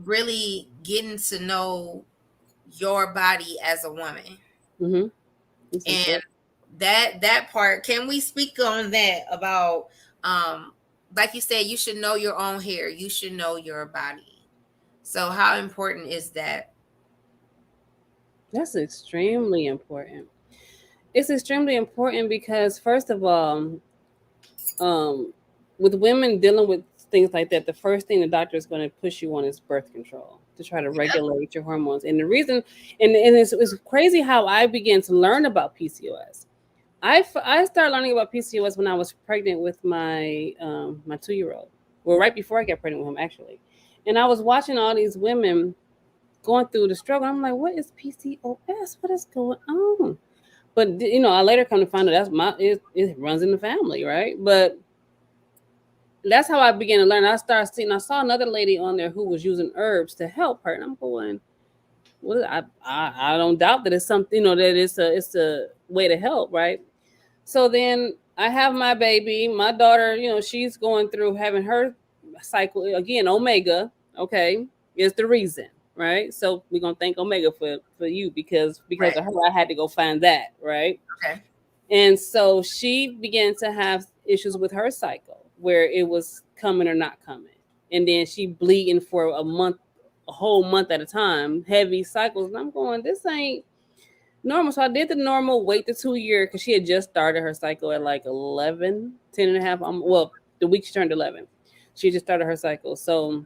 Speaker 1: Really getting to know your body as a woman,
Speaker 2: Mm-hmm. It's
Speaker 1: and
Speaker 2: important.
Speaker 1: that part. Can we speak on that about um, like you said, you should know your own hair. You should know your body. So how important is that?
Speaker 2: That's extremely important. It's extremely important because, first of all, um, with women dealing with things like that, the first thing the doctor is going to push you on is birth control to try to
Speaker 1: Yep.
Speaker 2: regulate your hormones. And the reason, and it's crazy how I began to learn about PCOS. I started learning about PCOS when I was pregnant with my 2 year old. Well, right before I got pregnant with him, actually. And I was watching all these women going through the struggle. I'm like, what is PCOS? What is going on? But I later come to find out it runs in the family, right? But that's how I began to learn. I saw another lady on there who was using herbs to help her, and I'm going, well, I don't doubt that it's something, that it's a way to help, right? So then I have my baby, my daughter, she's going through having her cycle again. Omega, okay, is the reason, right? So we're gonna thank Omega for you because
Speaker 1: Right.
Speaker 2: of her, I had to go find that, right?
Speaker 1: Okay.
Speaker 2: And so she began to have issues with her cycle where it was coming or not coming. And then she bleeding for a whole month at a time, heavy cycles. And I'm going, this ain't normal. So I did the normal wait the 2 year because she had just started her cycle at like 11, 10 and a half. Well, the week she turned 11. She just started her cycle. So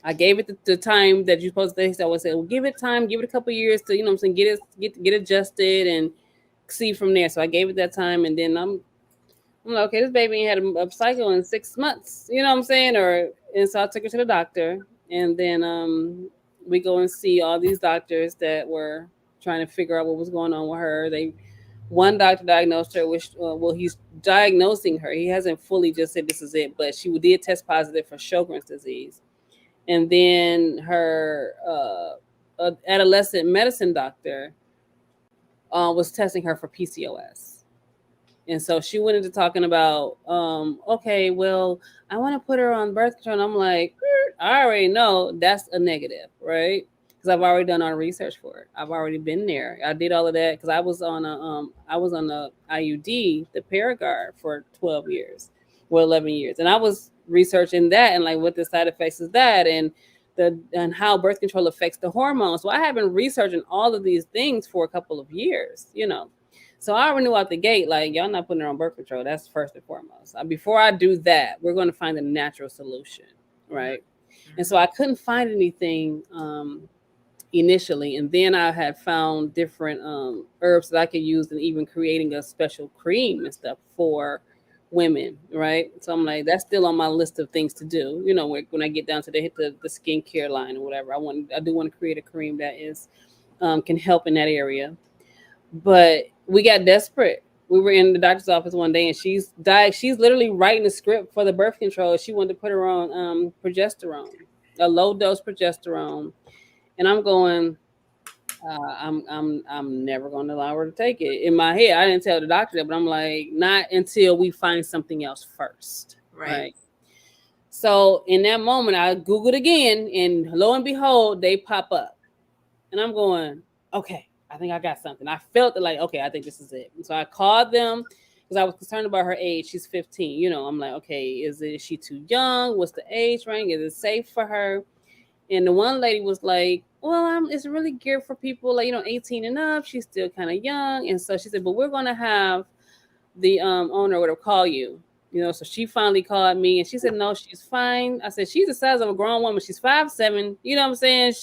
Speaker 2: I gave it the time that you're supposed to. So I would say, well, give it time, give it a couple years to, what I'm saying, get adjusted and see from there. So I gave it that time, and then I'm like, okay, this baby ain't had a cycle in 6 months. You know what I'm saying? And so I took her to the doctor, and then we go and see all these doctors that were trying to figure out what was going on with her. One doctor diagnosed her with, well, he's diagnosing her. He hasn't fully just said this is it, but she did test positive for Sjogren's disease. And then her adolescent medicine doctor was testing her for PCOS. And so she went into talking about, okay, well, I want to put her on birth control. And I'm like, I already know that's a negative, right? Because I've already done all the research for it. I've already been there. I did all of that because I was on the IUD, the Paragard, for 12 years, well, 11 years, and I was researching that and like what the side effects is that and how birth control affects the hormones. So I have been researching all of these things for a couple of years. So I already knew out the gate, like, y'all not putting her on birth control. That's first and foremost. Before I do that, we're going to find a natural solution,
Speaker 1: Mhm.
Speaker 2: right? And so
Speaker 1: Mhm.
Speaker 2: I couldn't find anything initially. And then I had found different herbs that I could use and even creating a special cream and stuff for women, right? So I'm like, that's still on my list of things to do. When I get down to the skincare line or whatever, I do want to create a cream that is can help in that area. But we got desperate. We were in the doctor's office one day, and she's died. She's literally writing a script for the birth control. She wanted to put her on progesterone, a low dose progesterone, and I'm going. I'm never going to allow her to take it. In my head, I didn't tell the doctor that, but I'm like, not until we find something else first,
Speaker 1: Right.
Speaker 2: right? So in that moment, I Googled again, and lo and behold, they pop up. And I'm going, okay, I think I got something. I felt it like, okay, I think this is it. So I called them because I was concerned about her age. She's 15. I'm like, okay, is she too young? What's the age range? Is it safe for her? And the one lady was like, well, it's really geared for people like, 18 and up. She's still kind of young. And so she said, but we're going to have the owner would have called you. So she finally called me and she said, no, she's fine. I said, she's the size of a grown woman. She's 5'7". You know what I'm saying?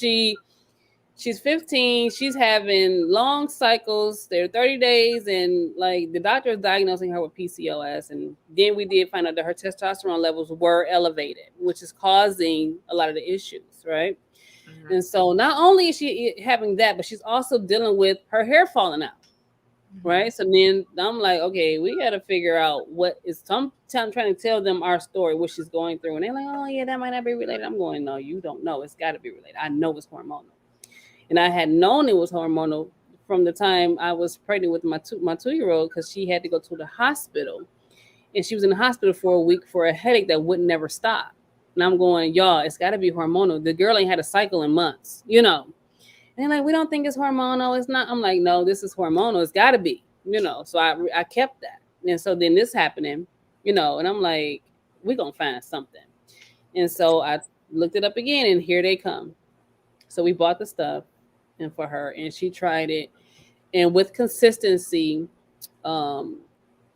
Speaker 2: She's 15. She's having long cycles. They're 30 days. And like the doctor is diagnosing her with PCOS. And then we did find out that her testosterone levels were elevated, which is causing a lot of the issues, right?
Speaker 1: Mhm.
Speaker 2: And so not only is she having that, but she's also dealing with her hair falling out.
Speaker 1: Mhm.
Speaker 2: Right. So then I'm like, okay, we got to figure out what is some I'm trying to tell them our story, what she's going through. And they're like, oh, yeah, that might not be related. I'm going, no, you don't know. It's got to be related. I know it's hormonal. And I had known it was hormonal from the time I was pregnant with my 2-year-old because she had to go to the hospital. And she was in the hospital for a week for a headache that would never stop. And I'm going, y'all, it's got to be hormonal. The girl ain't had a cycle in months. And they're like, we don't think it's hormonal. It's not. I'm like, no, this is hormonal. It's got to be. So I kept that. And so then this happening, and I'm like, we're going to find something. And so I looked it up again, and here they come. So we bought the stuff and for her, and she tried it. And with consistency, um,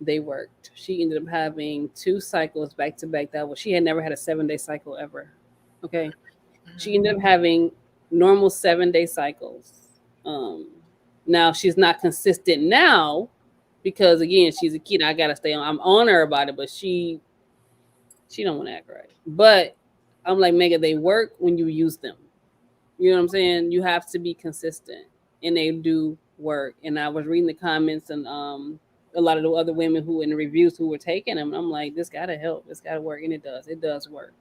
Speaker 2: they worked. She ended up having 2 cycles back to back. She had never had a 7-day cycle ever. Okay. She ended up having normal 7-day cycles. Um, Now she's not consistent now because again she's a kid. I gotta stay on. I'm on her about it, but she don't want to act right. But I'm like, Mega, they work when you use them. You know what I'm saying? You have to be consistent, and they do work. And I was reading the comments and a lot of the other women who in the reviews who were taking them. And I'm like, this gotta help. This gotta work, and it does. It does work.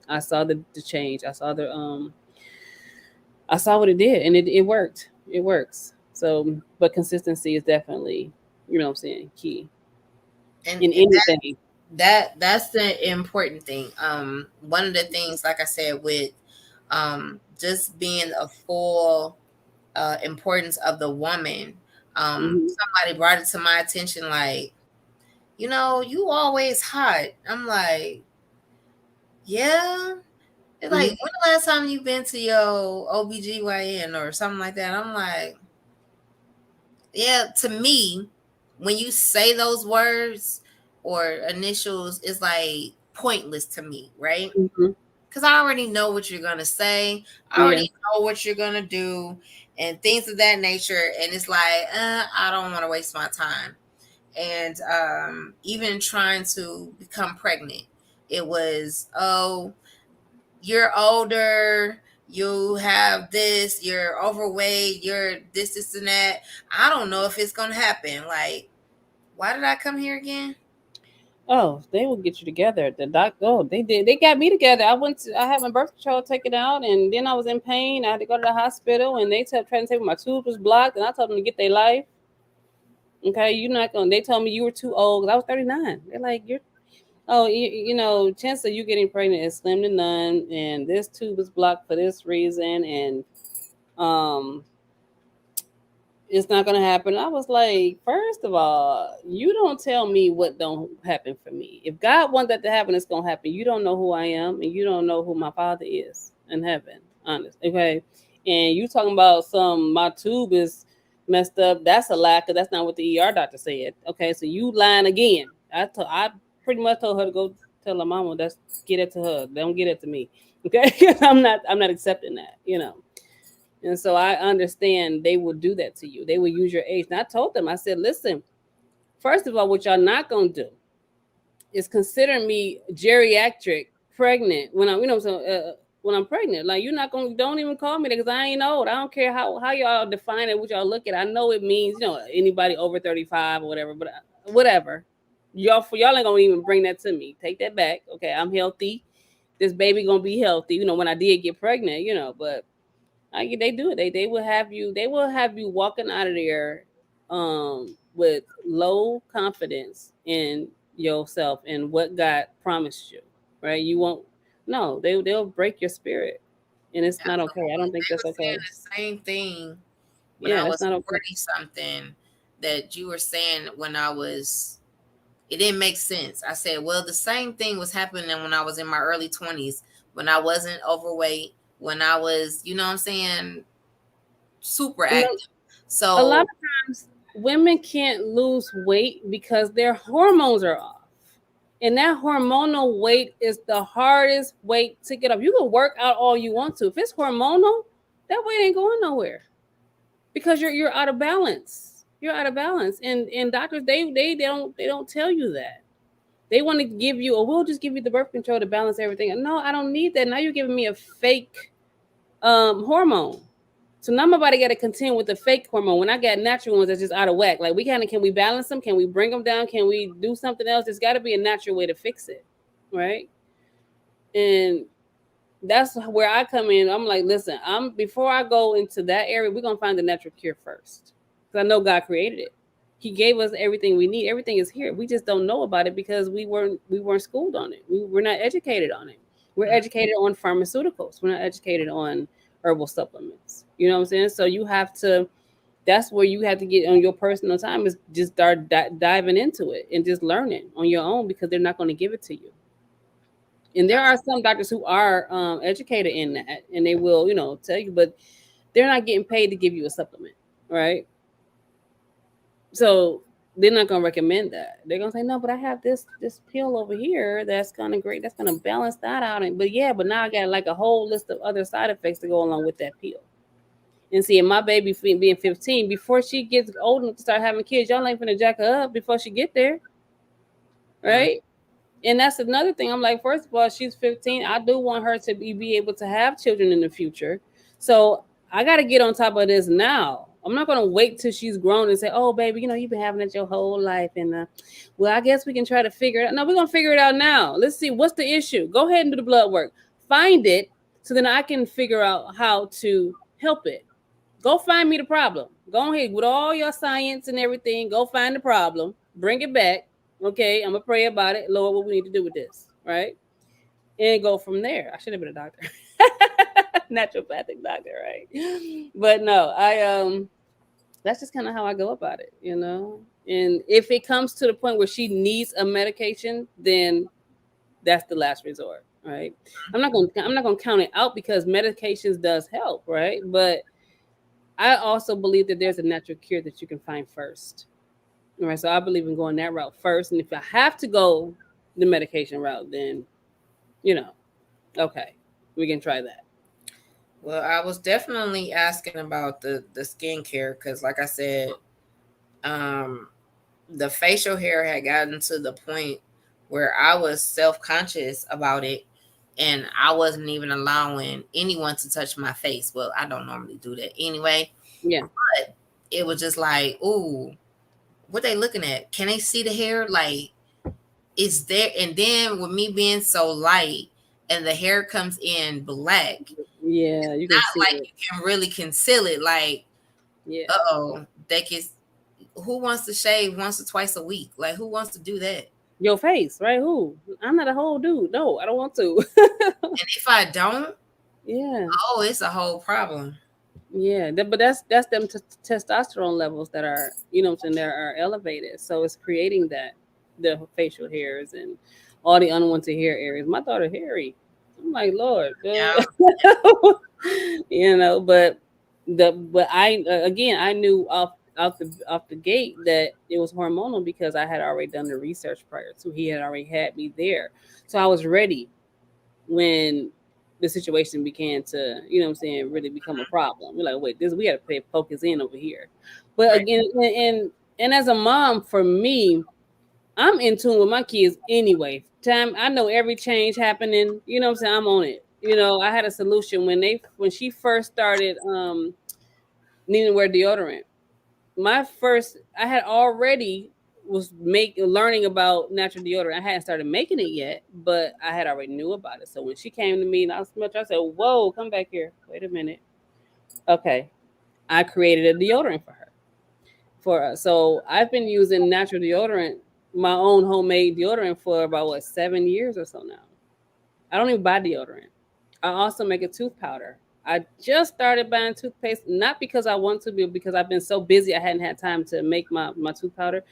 Speaker 2: I saw the change. I saw what it did, and it worked. It works. So, but consistency is definitely, what I'm saying, key in
Speaker 1: And
Speaker 2: anything.
Speaker 1: that's the important thing. One of the things, like I said, with just being a full importance of the woman.
Speaker 2: Hmm.
Speaker 1: Somebody brought it to my attention, like, you always hot. I'm like, yeah. It's like,
Speaker 2: Hmm.
Speaker 1: when the last time you been to your OBGYN or something like that? I'm like, yeah, to me, when you say those words or initials, it's like pointless to me, right?
Speaker 2: Hmm.
Speaker 1: Because I already know what you're gonna say. I
Speaker 2: Yeah.
Speaker 1: already know what you're gonna do, and things of that nature. And it's like, I don't want to waste my time. And even trying to become pregnant, it was, oh, you're older, you have this, you're overweight, you're this, and that. I don't know if it's gonna happen. Like, why did I come here again?
Speaker 2: Oh, they will get you together. The doc. Oh, they did. They got me together. I had my birth control taken out, and then I was in pain. I had to go to the hospital, and they kept trying to tell me my tube was blocked, and I told them to get their life. Okay, you're not gonna. They told me you were too old. 'Cause I was 39. They're like, you're. Oh, chance of you getting pregnant is slim to none, and this tube is blocked for this reason, and um, it's not gonna happen. I was like, first of all, you don't tell me what don't happen for me. If God wants that to happen, it's gonna happen. You don't know who I am, and you don't know who my Father is in heaven. Honest, okay. And you talking about my tube is messed up. That's a lie, because that's not what the doctor said. Okay, so you lying again. I pretty much told her to go tell her mama. That's get it to her. Don't get it to me. Okay, I'm not accepting that. And so I understand they will do that to you. They will use your age. And I told them, I said, listen, first of all, what y'all not gonna do is consider me geriatric pregnant when when I'm pregnant. Like, you're not gonna, don't even call me that, because I ain't old. I don't care how y'all define it, what y'all look at. I know it means anybody over 35 or whatever, but whatever. Y'all ain't gonna even bring that to me. Take that back. Okay, I'm healthy. This baby gonna be healthy. When I did get pregnant. But they do it. They will have you walking out of there with low confidence in yourself and what God promised you. Right? You won't no, they'll break your spirit. And it's not okay. I don't think
Speaker 1: They
Speaker 2: that's
Speaker 1: were saying
Speaker 2: okay.
Speaker 1: the same thing when
Speaker 2: Yeah,
Speaker 1: I
Speaker 2: that's
Speaker 1: was
Speaker 2: not okay.
Speaker 1: 40 something, that you were saying when I was, it didn't make sense. I said, well, the same thing was happening when I was in my early 20s, when I wasn't overweight, when I was, you know what I'm saying, super
Speaker 2: And
Speaker 1: active.
Speaker 2: a lot
Speaker 1: So,
Speaker 2: of times women can't lose weight because their hormones are off. And that hormonal weight is the hardest weight to get off. You can work out all you want to. If it's hormonal, that weight ain't going nowhere because you're out of balance. You're out of balance. And doctors they don't tell you that. They want to give you, or we'll just give you the birth control to balance everything. No, I don't need that. Now you're giving me a fake hormone. So now my body got to contend with the fake hormone when I got natural ones that's just out of whack. Like can we balance them? Can we bring them down? Can we do something else? There's got to be a natural way to fix it, right? And that's where I come in. I'm like, listen, I'm before I go into that area, we're gonna find the natural cure first, because I know God created it. He gave us everything we need. Everything is here. We just don't know about it because we weren't schooled on it. We're not educated on it. We're educated on pharmaceuticals. We're not educated on herbal supplements. You know what I'm saying? So you have to. That's where you have to get on your personal time is just start diving into it and just learning on your own because they're not going to give it to you. And there are some doctors who are educated in that, and they will, tell you, but they're not getting paid to give you a supplement, right? So they're not gonna recommend that. They're gonna say, no, but I have this pill over here that's kind of great. That's gonna balance that out. And but yeah, but now I got like a whole list of other side effects to go along with that pill. And see, my baby being 15, before she gets old enough to start having kids, y'all ain't finna jack her up before she get there, right? And that's another thing. I'm like, first of all, she's 15. I do want her to be able to have children in the future. So I got to get on top of this now. I'm not going to wait till she's grown and say, oh, baby, you've been having it your whole life. And, well, I guess we can try to figure it out. No, we're going to figure it out now. Let's see. What's the issue? Go ahead and do the blood work. Find it so then I can figure out how to help it. Go find me the problem. Go ahead with all your science and everything. Go find the problem. Bring it back. Okay, I'm gonna pray about it. Lord, what we need to do with this, right? And go from there. I should have been a doctor, naturopathic doctor, right? But no, that's just kind of how I go about it. And if it comes to the point where she needs a medication, then that's the last resort, right? I'm not gonna count it out because medications does help, right? But I also believe that there's a natural cure that you can find first. All right, so I believe in going that route first. And if I have to go the medication route, then, you know, okay, we can try that.
Speaker 1: well, I was definitely asking about the skincare because, like I said, um, the facial hair had gotten to the point where I was self conscious about it, and I wasn't even allowing anyone to touch my face. Well, I don't normally do that anyway,
Speaker 2: Yeah.
Speaker 1: but it was just like, ooh, what they looking at? Can they see the hair? Like, it's there. And then with me being so light and the hair comes in black,
Speaker 2: Yeah, you can
Speaker 1: not
Speaker 2: see
Speaker 1: like
Speaker 2: it.
Speaker 1: you can really conceal it. Like,
Speaker 2: Yeah.
Speaker 1: uh-oh, they can. Who wants to shave once or twice a week? Like, who wants to do that?
Speaker 2: Your face, right? Who? I'm not a whole dude. No, I don't want to.
Speaker 1: And if I don't,
Speaker 2: Yeah.
Speaker 1: oh, it's a whole problem.
Speaker 2: Yeah. But that's them testosterone levels that are, what I'm saying, that are elevated. So it's creating the facial hairs and all the unwanted hair areas. My daughter hairy. I'm like, Lord,
Speaker 1: Yeah.
Speaker 2: but I again I knew off the gate that it was hormonal because I had already done the research prior to. He had already had me there, so I was ready when the situation began to, what I'm saying, really become a problem. We're like, wait, this we got to pay focus in over here. But
Speaker 1: Right.
Speaker 2: again, and as a mom, for me, I'm in tune with my kids anyway. Time I know every change happening. You know what I'm saying? I'm on it. I had a solution when she first started needing to wear deodorant. I had already was learning about natural deodorant. I hadn't started making it yet, but I had already knew about it. So when she came to me and I smelled her, I said, "Whoa, come back here. Wait a minute." Okay, I created a deodorant for her. So I've been using natural deodorant, my own homemade deodorant for about 7 years or so now. I don't even buy deodorant. I also make a tooth powder. I just started buying toothpaste, not because I want to, but because I've been so busy I hadn't had time to make my tooth powder.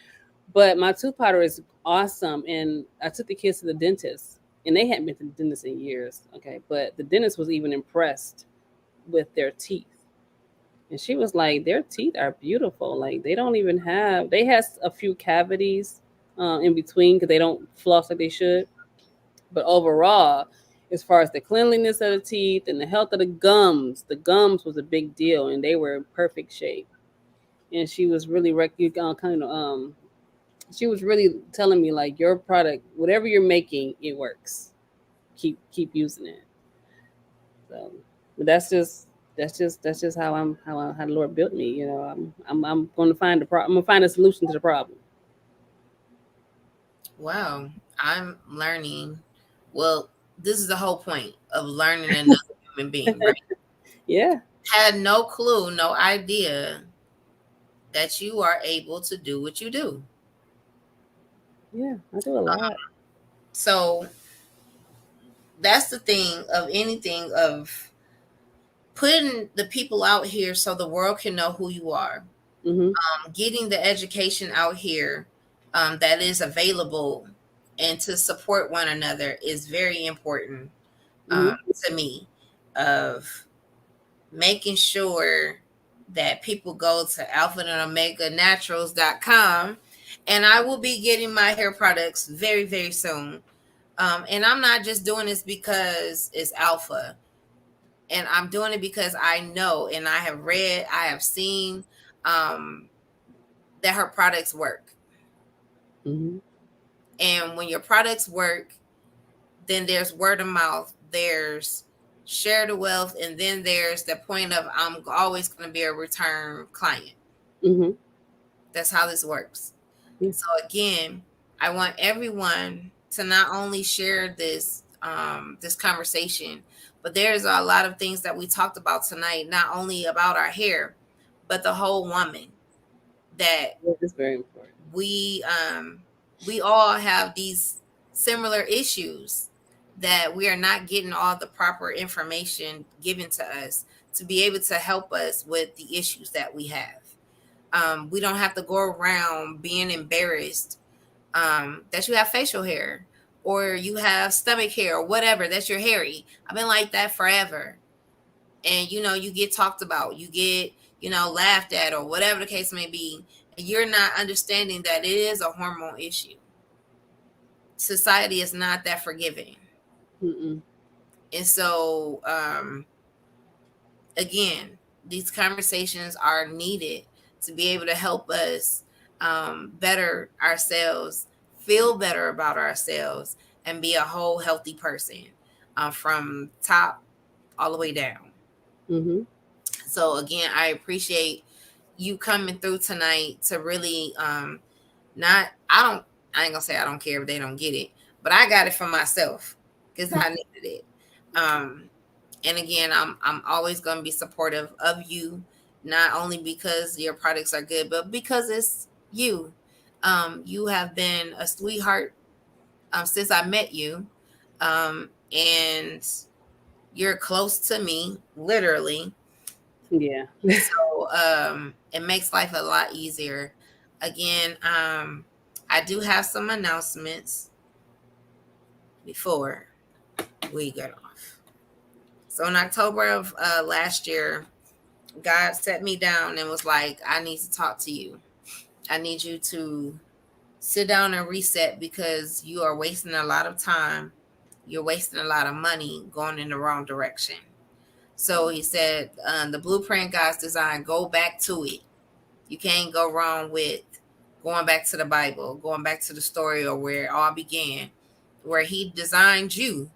Speaker 2: But my tooth powder is awesome, and I took the kids to the dentist, and they hadn't been to the dentist in years. Okay, but the dentist was even impressed with their teeth, and she was like, "Their teeth are beautiful. Like they don't even have. They has a few cavities in between because they don't floss like they should, but overall." As far as the cleanliness of the teeth and the health of the gums was a big deal, and they were in perfect shape. And she was really kind of she was really telling me like your product, whatever you're making, it works. Keep using it. So, but that's just how the Lord built me. You know, I'm going to find I'm going to find a solution to the problem.
Speaker 1: Wow, I'm learning. Well, this is the whole point of learning another human being, right?
Speaker 2: Yeah,
Speaker 1: Had no clue, no idea that you are able to do what you do.
Speaker 2: yeah, I do a lot.
Speaker 1: So that's the thing of anything of putting the people out here so the world can know who you are.
Speaker 2: Mhm,
Speaker 1: Getting the education out here that is available and to support one another is very important
Speaker 2: mhm,
Speaker 1: to me. Of making sure that people go to alpha and omega naturals.com, and I will be getting my hair products very, very soon. And I'm not just doing this because it's alpha, and I'm doing it because I know and I have read, I have seen um, that her products work.
Speaker 2: mhm,
Speaker 1: And when your products work, then there's word of mouth, there's share the wealth, and then there's the point of I'm always going to be a return client.
Speaker 2: mhm.
Speaker 1: That's how this works.
Speaker 2: Yeah.
Speaker 1: So again, I want everyone to not only share this conversation, but there's a lot of things that we talked about tonight, not only about our hair, but the whole woman, that
Speaker 2: Yeah, it's very important.
Speaker 1: we um we all have these similar issues, that we are not getting all the proper information given to us to be able to help us with the issues that we have. We don't have to go around being embarrassed that you have facial hair or you have stomach hair or whatever, that you're hairy. I've been like that forever. And you get talked about, you get laughed at, or whatever the case may be, and you're not understanding that it is a hormone issue. Society is not that forgiving.
Speaker 2: Mm-mm.
Speaker 1: And so again, these conversations are needed to be able to help us better ourselves, feel better about ourselves, and be a whole healthy person from top all the way down.
Speaker 2: Mhm.
Speaker 1: So again, I appreciate you coming through tonight to really not I ain't gonna say I don't care if they don't get it, but I got it for myself because I needed it. Um and again, I'm always gonna be supportive of you, not only because your products are good, but because it's you. You have been a sweetheart since I met you. And you're close to me, literally.
Speaker 2: Yeah.
Speaker 1: So it makes life a lot easier. Again, I do have some announcements before we get off. So in October of last year, God set me down and was like, I need to talk to you. I need you to sit down and reset, because you are wasting a lot of time. You're wasting a lot of money going in the wrong direction. So he said, the blueprint God's design, go back to it. You can't go wrong with going back to the Bible, going back to the story or where it all began, where he designed you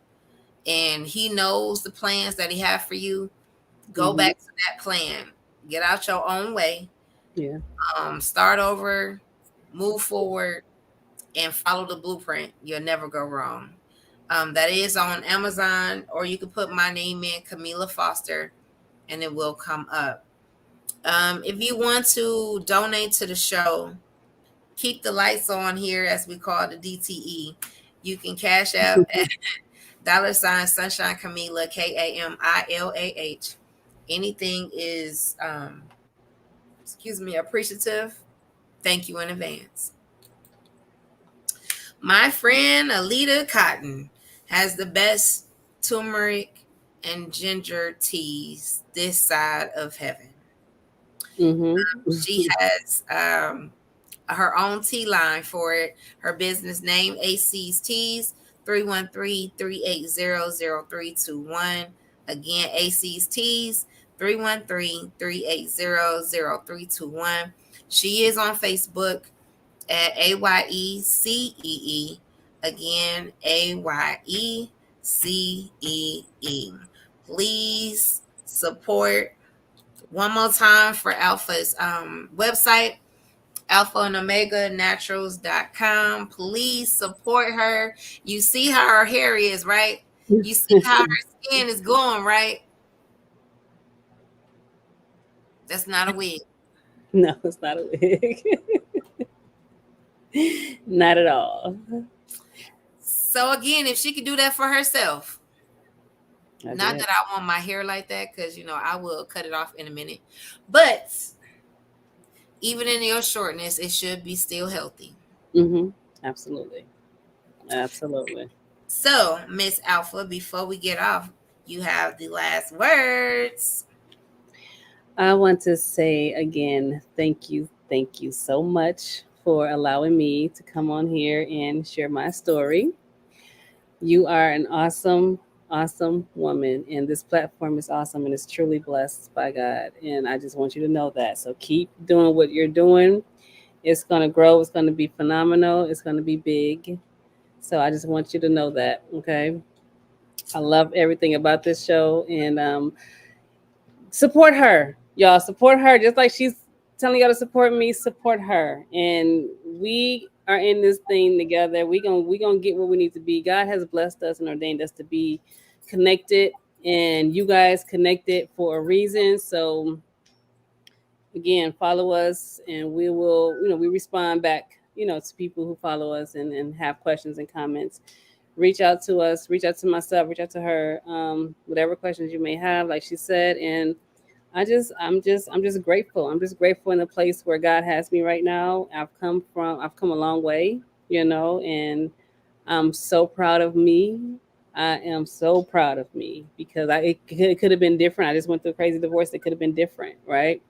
Speaker 1: and he knows the plans that he had for you. Go
Speaker 2: Mhm.
Speaker 1: back to that plan. Get out your own way.
Speaker 2: Yeah.
Speaker 1: Start over, move forward, and follow the blueprint. You'll never go wrong. That is on Amazon, or you can put my name in, Kamela Foster, and it will come up. If you want to donate to the show, keep the lights on here, as we call the DTE. You can cash out at dollar sign Sunshine Kamila, Kamilah. anything is appreciative, thank you in advance. My friend Alita Cotton has the best turmeric and ginger teas this side of heaven. She
Speaker 2: Mm-hmm.
Speaker 1: has her own tea line for it. Her business name, AC's Teas, 313-380-0321. Again, AC's Teas, 313-380-0321. She is on Facebook at AYECEE. Again, AYECEE. Please support one more time for Alpha's website, alpha and omega naturals.com. Please support her. You see how her hair is, right? You see how her skin is going, right? That's not a wig.
Speaker 2: No, it's not a wig. Not at all.
Speaker 1: So again, if she could do that for herself,
Speaker 2: I
Speaker 1: not
Speaker 2: did.
Speaker 1: that I want my hair like that, because I will cut it off in a minute. But even in your shortness, it should be still healthy.
Speaker 2: Mm-hmm. Absolutely. Absolutely.
Speaker 1: So, Miss Alpha, before we get off, you have the last words.
Speaker 2: I want to say again, thank you so much for allowing me to come on here and share my story. You are an awesome, awesome woman, and this platform is awesome and it's truly blessed by God. And I just want you to know that. So keep doing what you're doing. It's going to grow, it's going to be phenomenal, it's going to be big. So I just want you to know that, okay? I love everything about this show, and support her, y'all. Support her, just like she's telling y'all to support me. Support her, and we are in this thing together. We gonna get where we need to be. God has blessed us and ordained us to be connected, and you guys connected for a reason. So again, follow us, and we will. We respond back. To people who follow us and have questions and comments. Reach out to us. Reach out to myself. Reach out to her. Whatever questions you may have, like she said, and I'm just grateful. I'm just grateful in the place where God has me right now. I've come a long way, and I'm so proud of me. I am so proud of me because it could have been different. I just went through a crazy divorce. It could have been different, right?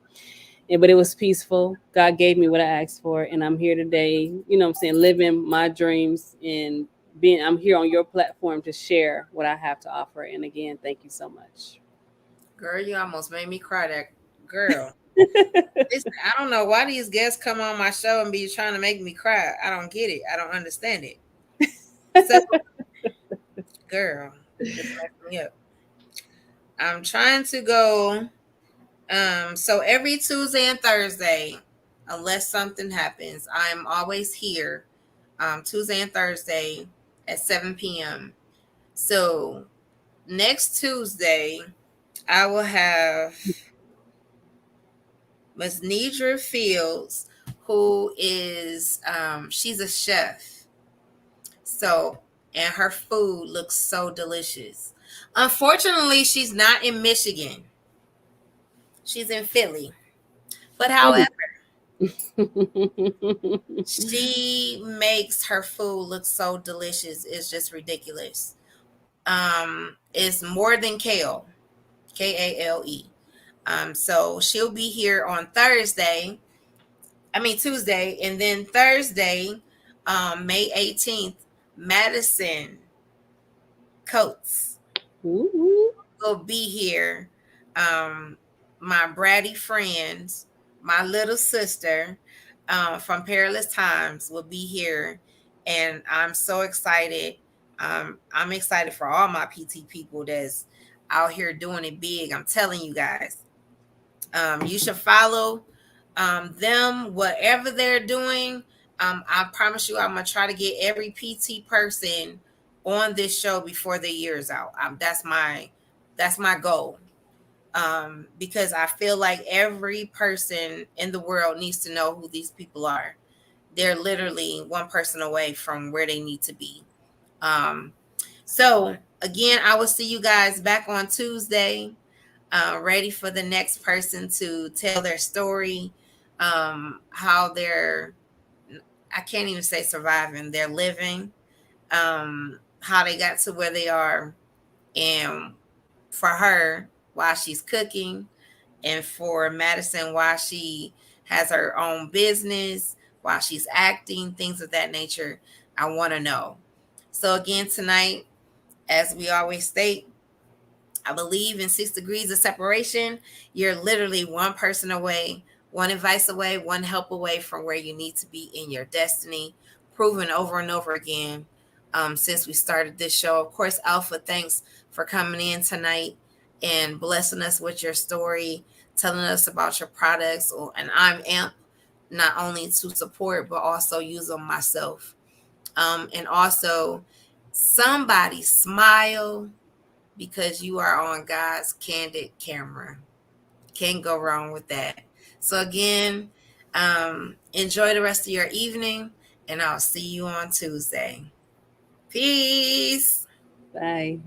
Speaker 2: But it was peaceful. God gave me what I asked for, and I'm here today. What I'm saying, living my dreams and being. I'm here on your platform to share what I have to offer. And again, thank you so much.
Speaker 1: Girl, you almost made me cry. That girl. I don't know why these guests come on my show and be trying to make me cry. I don't get it. I don't understand it. So, girl, just messed me up. I'm trying to go. So every Tuesday and Thursday, unless something happens, I'm always here. Tuesday and Thursday at 7 p.m. So next Tuesday, I will have Miss Nidra Fields, who is she's a chef. So, and her food looks so delicious. Unfortunately, she's not in Michigan. She's in Philly. But however, she makes her food look so delicious. It's just ridiculous. It's more than kale, Kale. So she'll be here on Thursday. I mean Tuesday, and then Thursday, May 18th, Madison Coates
Speaker 2: Woo-hoo.
Speaker 1: will be here. Um, my bratty friends, my little sister from Perilous Times will be here, and I'm so excited. I'm excited for all my PT people that's out here doing it big. I'm telling you guys, you should follow them, whatever they're doing. I promise you, I'm gonna try to get every PT person on this show before the year's out. That's my goal. Because I feel like every person in the world needs to know who these people are. They're literally one person away from where they need to be. Um, so again, I will see you guys back on Tuesday. ready for the next person to tell their story, how they're, I can't even say surviving, they're living, how they got to where they are, and for her, while she's cooking, and for Madison, while she has her own business, while she's acting, things of that nature. I want to know. So, again, tonight, as we always state, I believe in 6 degrees of separation. You're literally one person away, one advice away, one help away from where you need to be in your destiny, proven over and over again since we started this show. Of course, Alpha, thanks for coming in tonight and blessing us with your story, telling us about your products. And I'm amped not only to support, but also use them myself. And also, somebody smile because you are on God's candid camera. Can't go wrong with that. So, again, enjoy the rest of your evening, and I'll see you on Tuesday. Peace.
Speaker 2: Bye.